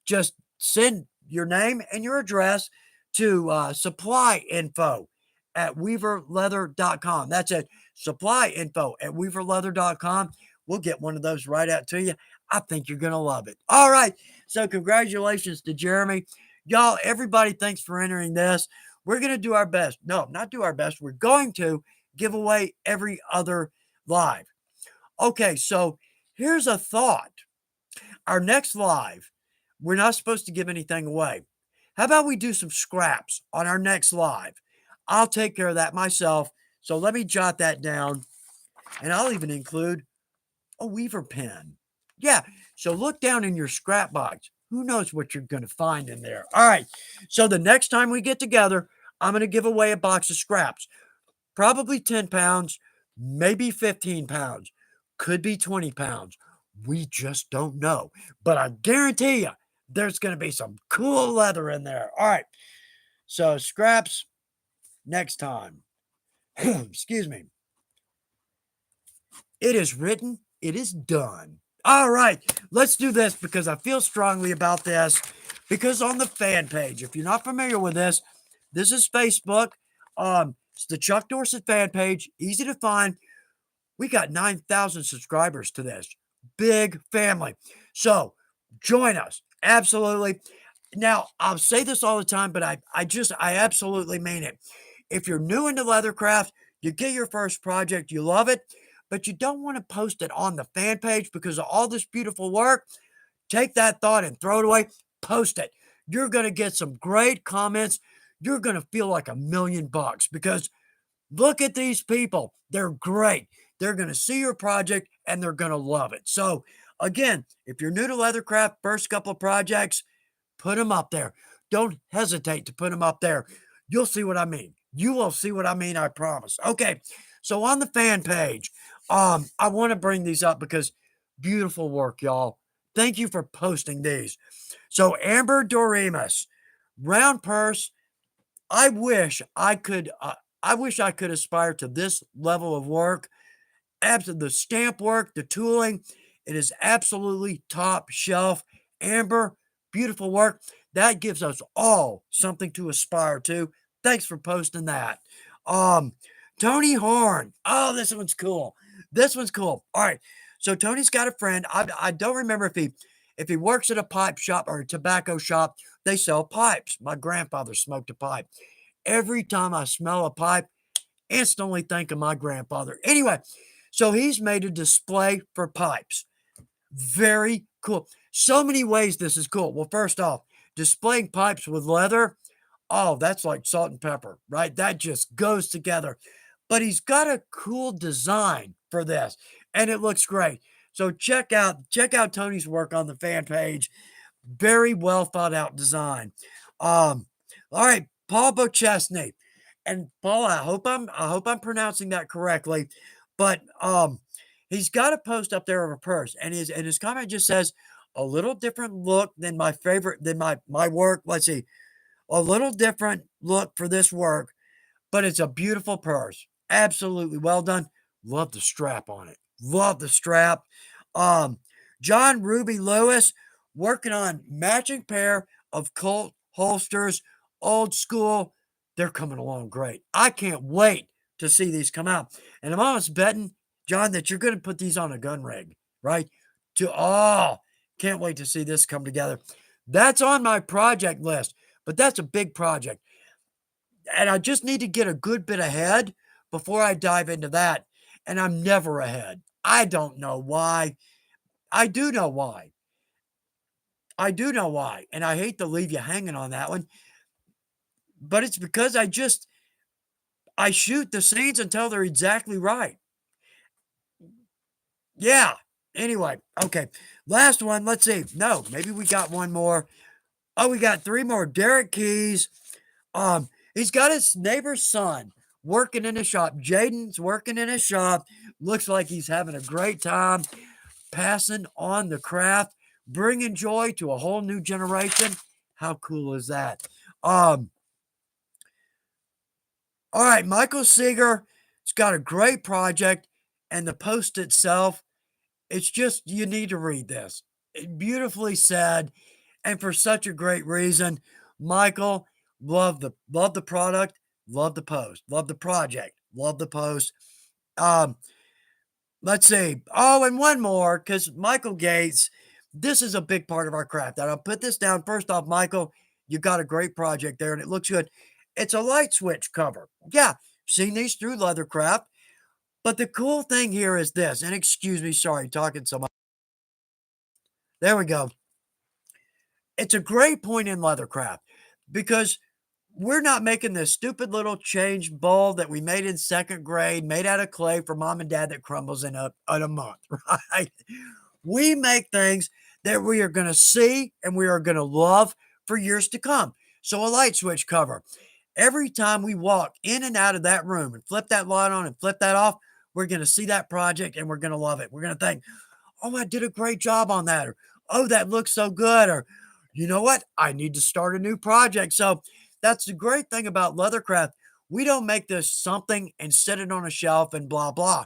Just send your name and your address to supply info at weaverleather.com. That's it. Supply info at weaverleather.com. We'll get one of those right out to you. I think you're going to love it. All right. So congratulations to Jeremy. Y'all, everybody, thanks for entering this. We're going to do our best. No, not do our best. We're going to give away every other live. Okay, so here's a thought. Our next live, we're not supposed to give anything away. How about we do some scraps on our next live? I'll take care of that myself. So let me jot that down. And I'll even include a weaver pen. Yeah, so look down in your scrap box. Who knows what you're going to find in there? All right, so the next time we get together, I'm going to give away a box of scraps. Probably 10 pounds, maybe 15 pounds, could be 20 pounds. We just don't know. But I guarantee you, there's going to be some cool leather in there. All right. So scraps next time. Excuse me. It is written. It is done. All right. Let's do this because I feel strongly about this. Because on the fan page, if you're not familiar with this is Facebook. It's the Chuck Dorsett fan page. Easy to find. We got 9,000 subscribers to this. Big family. So join us. Absolutely. Now, I'll say this all the time, but I absolutely mean it. If you're new into leathercraft, you get your first project, you love it, but you don't want to post it on the fan page because of all this beautiful work, take that thought and throw it away. Post it. You're going to get some great comments. You're going to feel like $1,000,000 because look at these people. They're great. They're going to see your project and they're going to love it. So again, if you're new to leathercraft, first couple of projects, put them up there. Don't hesitate to put them up there. You'll see what I mean. You will see what I mean, I promise. Okay, so on the fan page, I want to bring these up because beautiful work, y'all. Thank you for posting these. So Amber Doremus, round purse. I wish I could aspire to this level of work. The stamp work, the tooling, it is absolutely top shelf. Amber, beautiful work. That gives us all something to aspire to. Thanks for posting that. Tony Horn. Oh, this one's cool. This one's cool. All right. So Tony's got a friend. I don't remember if he works at a pipe shop or a tobacco shop. They sell pipes. My grandfather smoked a pipe. Every time I smell a pipe, instantly think of my grandfather. Anyway, so he's made a display for pipes. Very cool. So many ways this is cool. Well, first off, displaying pipes with leather. Oh, that's like salt and pepper, right? That just goes together. But he's got a cool design for this, and it looks great. So check out Tony's work on the fan page. Very well thought out design. All right, Paul Bochesney. And Paul, I hope I'm pronouncing that correctly, but he's got a post up there of a purse, and his comment just says a little different look than my work. Let's see, a little different look for this work, but it's a beautiful purse. Absolutely well done. Love the strap on it. Love the strap. John Ruby Lewis working on matching pair of Colt holsters, old school. They're coming along great. I can't wait to see these come out. And I'm almost betting, John, that you're going to put these on a gun rig, right? Can't wait to see this come together. That's on my project list, but that's a big project. And I just need to get a good bit ahead before I dive into that. And I'm never ahead. I don't know why. I do know why. I do know why. And I hate to leave you hanging on that one, but it's because I shoot the scenes until they're exactly right. Yeah. Anyway, okay. Last one. Let's see. No, maybe we got one more. Oh, we got three more. Derek Keys. He's got his neighbor's son working in a shop. Jaden's working in a shop. Looks like he's having a great time passing on the craft, bringing joy to a whole new generation. How cool is that? All right, Michael Seeger has got a great project, and the post itself, it's just, you need to read this. Beautifully said, and for such a great reason. Michael, love the product, love the post, love the project, love the post. Um, let's see. Oh, and one more, because Michael Gates, this is a big part of our craft. And I'll put this down. First off, Michael, you got a great project there, and it looks good. It's a light switch cover. Yeah, seen these through Leathercraft. But the cool thing here is this, and excuse me, sorry, talking so much. There we go. It's a great point in Leathercraft because we're not making this stupid little change bowl that we made in second grade, made out of clay for mom and dad that crumbles in a month, right? We make things that we are going to see and we are going to love for years to come. So a light switch cover. Every time we walk in and out of that room and flip that light on and flip that off, we're going to see that project and we're going to love it. We're going to think, oh, I did a great job on that. Or, oh, that looks so good. Or, you know what? I need to start a new project. So that's the great thing about Leathercraft. We don't make this something and set it on a shelf and blah, blah.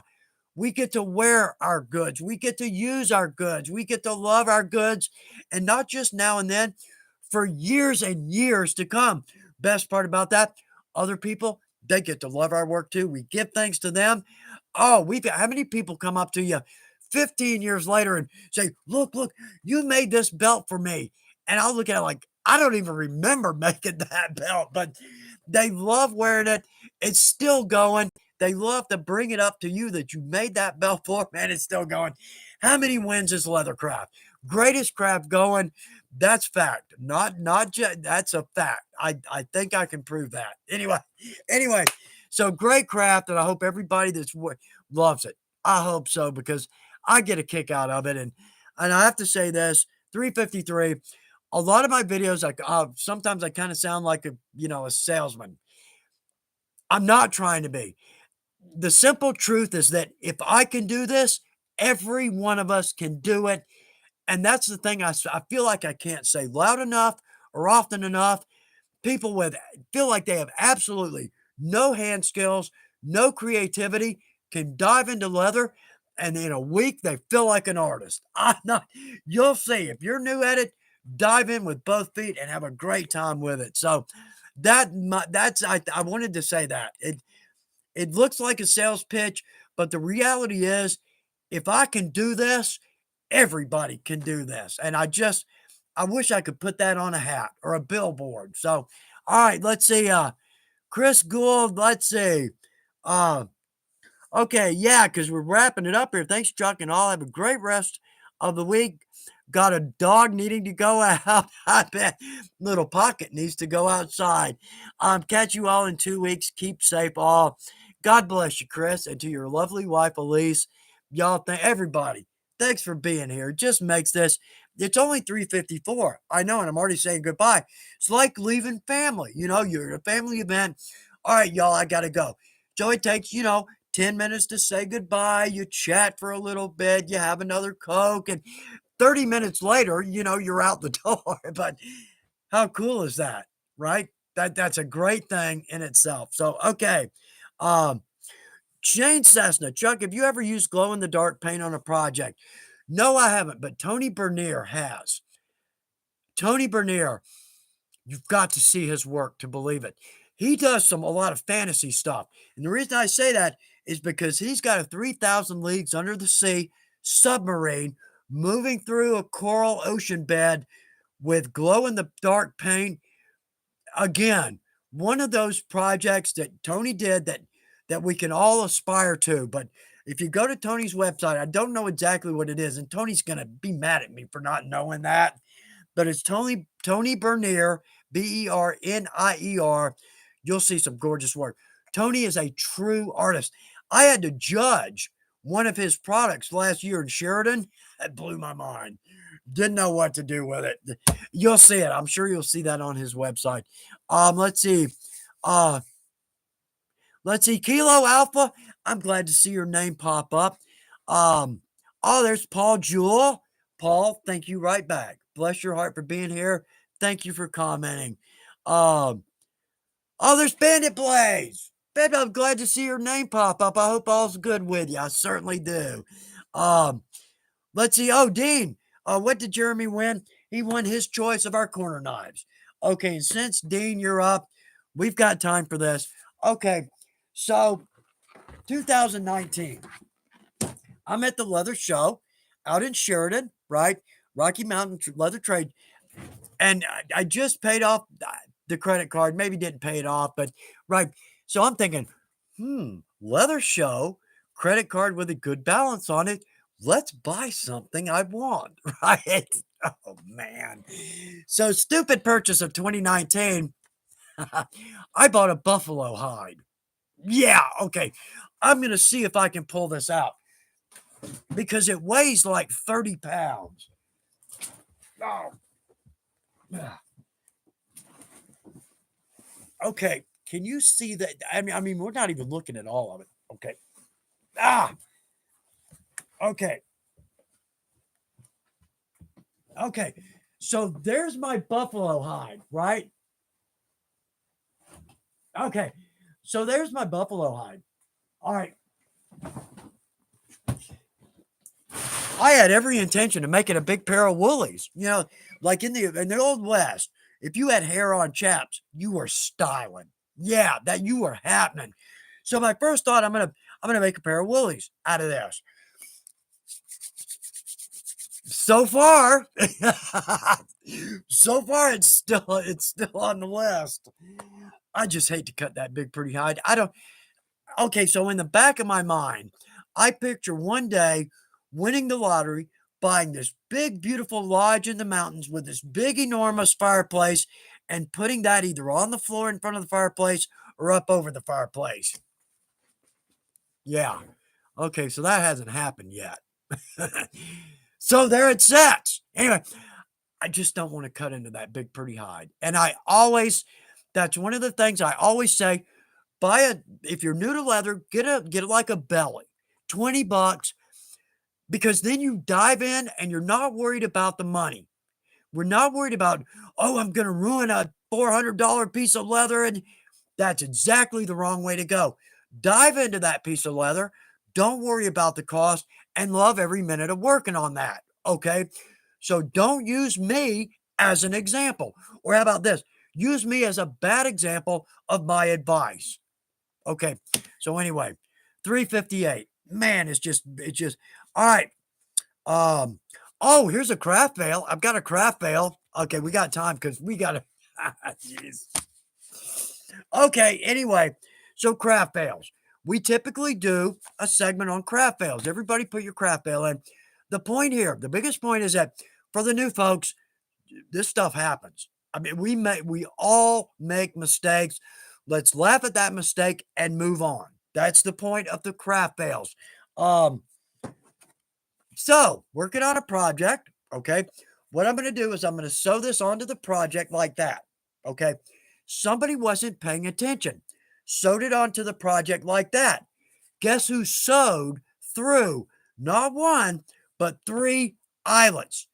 We get to wear our goods. We get to use our goods. We get to love our goods. And not just now and then, for years and years to come. Best part about that, other people, they get to love our work too. We give thanks to them. Oh, how many people come up to you 15 years later and say, look, you made this belt for me. And I'll look at it like, I don't even remember making that belt, but they love wearing it. It's still going. They love to bring it up to you that you made that belt for, man. It's still going. How many wins is Leathercraft? Greatest craft going. That's fact. Not just that's a fact. I think I can prove that. Anyway, so great craft, and I hope everybody loves it. I hope so because I get a kick out of it, and I have to say this: 353. A lot of my videos, like sometimes I kind of sound like a salesman. I'm not trying to be. The simple truth is that if I can do this, every one of us can do it. And that's the thing I feel like I can't say loud enough or often enough. People feel like they have absolutely no hand skills, no creativity, can dive into leather, and in a week they feel like an artist. I'm not. You'll see if you're new at it, dive in with both feet and have a great time with it. So I wanted to say that it looks like a sales pitch, but the reality is, if I can do this, everybody can do this. And I wish I could put that on a hat or a billboard. So, all right, let's see. Chris Gould, let's see. Uh, okay, yeah, because we're wrapping it up here. Thanks, Chuck, and all. Have a great rest of the week. Got a dog needing to go out. I bet little Pocket needs to go outside. Catch you all in 2 weeks. Keep safe, all. God bless you, Chris, and to your lovely wife, Elise. Y'all, everybody, thanks for being here. It just makes this. It's only 3:54. I know, and I'm already saying goodbye. It's like leaving family. You're at a family event. All right, y'all, I got to go. So it takes, 10 minutes to say goodbye. You chat for a little bit. You have another Coke, and 30 minutes later, you're out the door. But how cool is that, right? That's a great thing in itself. So, okay. Shane Cessna, Chuck, have you ever used glow in the dark paint on a project? No, I haven't, but Tony Bernier has. Tony Bernier, you've got to see his work to believe it. he does a lot of fantasy stuff. And the reason I say that is because he's got a 3,000 leagues under the sea submarine moving through a coral ocean bed with glow in the dark paint. Again, one of those projects that Tony did that we can all aspire to. But if you go to Tony's website, I don't know exactly what it is, and Tony's going to be mad at me for not knowing that. But it's Tony Bernier, Bernier. You'll see some gorgeous work. Tony is a true artist. I had to judge one of his products last year in Sheridan. That blew my mind. Didn't know what to do with it. You'll see it. I'm sure you'll see that on his website. Let's see. Let's see. Kilo Alpha. I'm glad to see your name pop up. There's Paul Jewell. Paul, thank you right back. Bless your heart for being here. Thank you for commenting. There's Bandit Blaze. Babe, I'm glad to see your name pop up. I hope all's good with you. I certainly do. Let's see. Oh, Dean. What did Jeremy win? He won his choice of our corner knives. Okay, and since Dean, you're up, we've got time for this. Okay, so 2019, I'm at the leather show out in Sheridan, right? Rocky Mountain Leather Trade. And I just paid off the credit card. Maybe didn't pay it off, but right. So I'm thinking, leather show, credit card with a good balance on it. Let's buy something I want, right? Oh, man. So stupid purchase of 2019. I bought a buffalo hide. Yeah, okay. I'm going to see if I can pull this out because it weighs like 30 pounds. Oh. Okay. Can you see that? I mean, we're not even looking at all of it. Okay. Okay. Okay. So there's my buffalo hide, right? Okay. So there's my buffalo hide. All right. I had every intention of making a big pair of woolies. You know, like in the old West, if you had hair on chaps, you were styling. Yeah, that you were happening. So my first thought, I'm gonna make a pair of woolies out of this. So far, it's still on the list. I just hate to cut that big pretty hide. Okay, so in the back of my mind, I picture one day winning the lottery, buying this big, beautiful lodge in the mountains with this big, enormous fireplace, and putting that either on the floor in front of the fireplace or up over the fireplace. Yeah. Okay, so that hasn't happened yet. So there it sits. Anyway, I just don't want to cut into that big, pretty hide. And that's one of the things I always say, if you're new to leather, get like a belly, $20, because then you dive in and you're not worried about the money. We're not worried about, I'm going to ruin a $400 piece of leather. And that's exactly the wrong way to go. Dive into that piece of leather. Don't worry about the cost and love every minute of working on that. Okay. So don't use me as an example. Or how about this? Use me as a bad example of my advice. Okay. So anyway, 358. Man, it's just all right. Here's a craft veil. I've got a craft veil. Okay, we got time because we got to. Jeez. Okay, anyway, so craft veils. We typically do a segment on craft veils. Everybody put your craft veil in. The point here, the biggest point is that for the new folks, this stuff happens. I mean, we all make mistakes. Let's laugh at that mistake and move on. That's the point of the craft veils. So working on a project, okay? What I'm going to do is I'm going to sew this onto the project like that, okay? Somebody wasn't paying attention. Sewed it onto the project like that. Guess who sewed through not one, but 3 eyelets?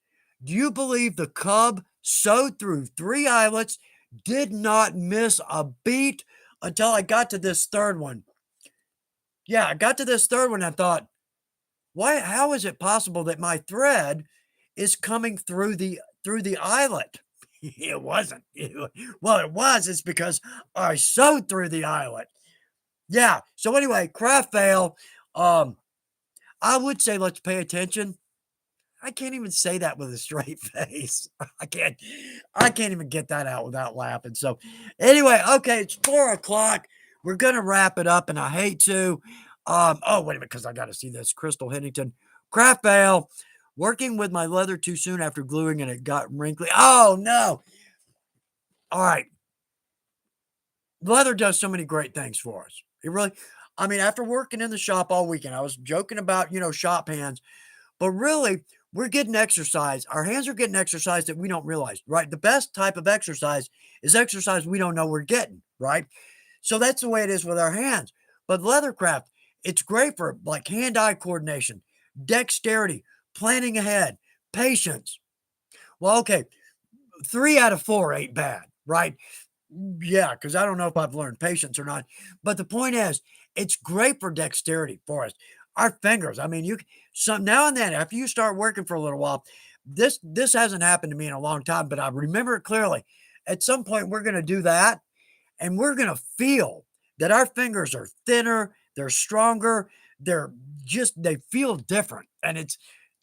Do you believe the cub sewed through 3 eyelets, did not miss a beat until I got to this third one? Yeah, I got to this third one and I thought, how is it possible that my thread is coming through the eyelet? It wasn't. Well, it was. It's because I sewed through the eyelet. Yeah. So anyway, craft fail. Um, I would say let's pay attention. I can't even say that with a straight face. I can't. I can't even get that out without laughing. So, anyway, okay, it's 4 o'clock. We're gonna wrap it up, and I hate to. Oh wait a minute, because I got to see this. Crystal Hennington, craft fail. Working with my leather too soon after gluing, and it got wrinkly. Oh no! All right, leather does so many great things for us. It really. I mean, after working in the shop all weekend, I was joking about shop hands. But really, we're getting exercise. Our hands are getting exercise that we don't realize, right? The best type of exercise is exercise we don't know we're getting, right? So that's the way it is with our hands. But leathercraft, it's great for like hand-eye coordination, dexterity, planning ahead, patience. Well, okay, 3 out of 4 ain't bad, right? Yeah, because I don't know if I've learned patience or not. But the point is, it's great for dexterity for us. Our fingers, I mean, some now and then after you start working for a little while, this hasn't happened to me in a long time, but I remember it clearly. At some point, we're going to do that, and we're going to feel that our fingers are thinner, they're stronger, they feel different, and it's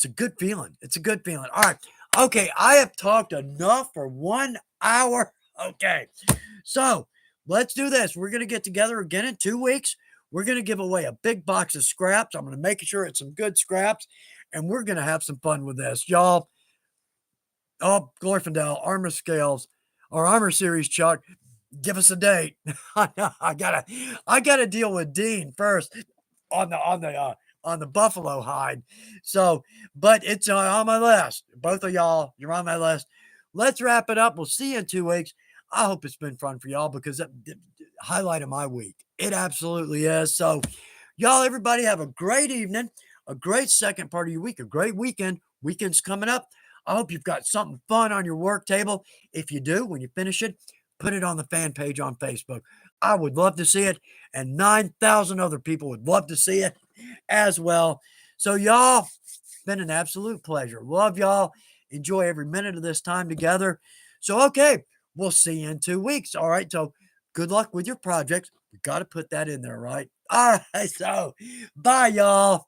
a good feeling. It's a good feeling. All right, okay, I have talked enough for 1 hour. Okay. So let's do this. We're going to get together again in 2 weeks. We're going to give away a big box of scraps. I'm going to make sure it's some good scraps, and we're going to have some fun with this, y'all. Oh, Glorfindel, Armor Scales, or Armor Series, Chuck. Give us a date. I gotta deal with Dean first on the buffalo hide. So, but it's on my list. Both of y'all, you're on my list. Let's wrap it up. We'll see you in 2 weeks. I hope it's been fun for y'all because highlight of my week. It absolutely is. So, y'all, everybody have a great evening, a great second part of your week, a great weekend. Weekend's coming up. I hope you've got something fun on your work table. If you do, when you finish it, put it on the fan page on Facebook. I would love to see it, and 9,000 other people would love to see it as well. So, y'all, it's been an absolute pleasure. Love y'all. Enjoy every minute of this time together. So, okay, we'll see you in 2 weeks. All right. So, good luck with your projects. You got to put that in there, right? All right. So, bye, y'all.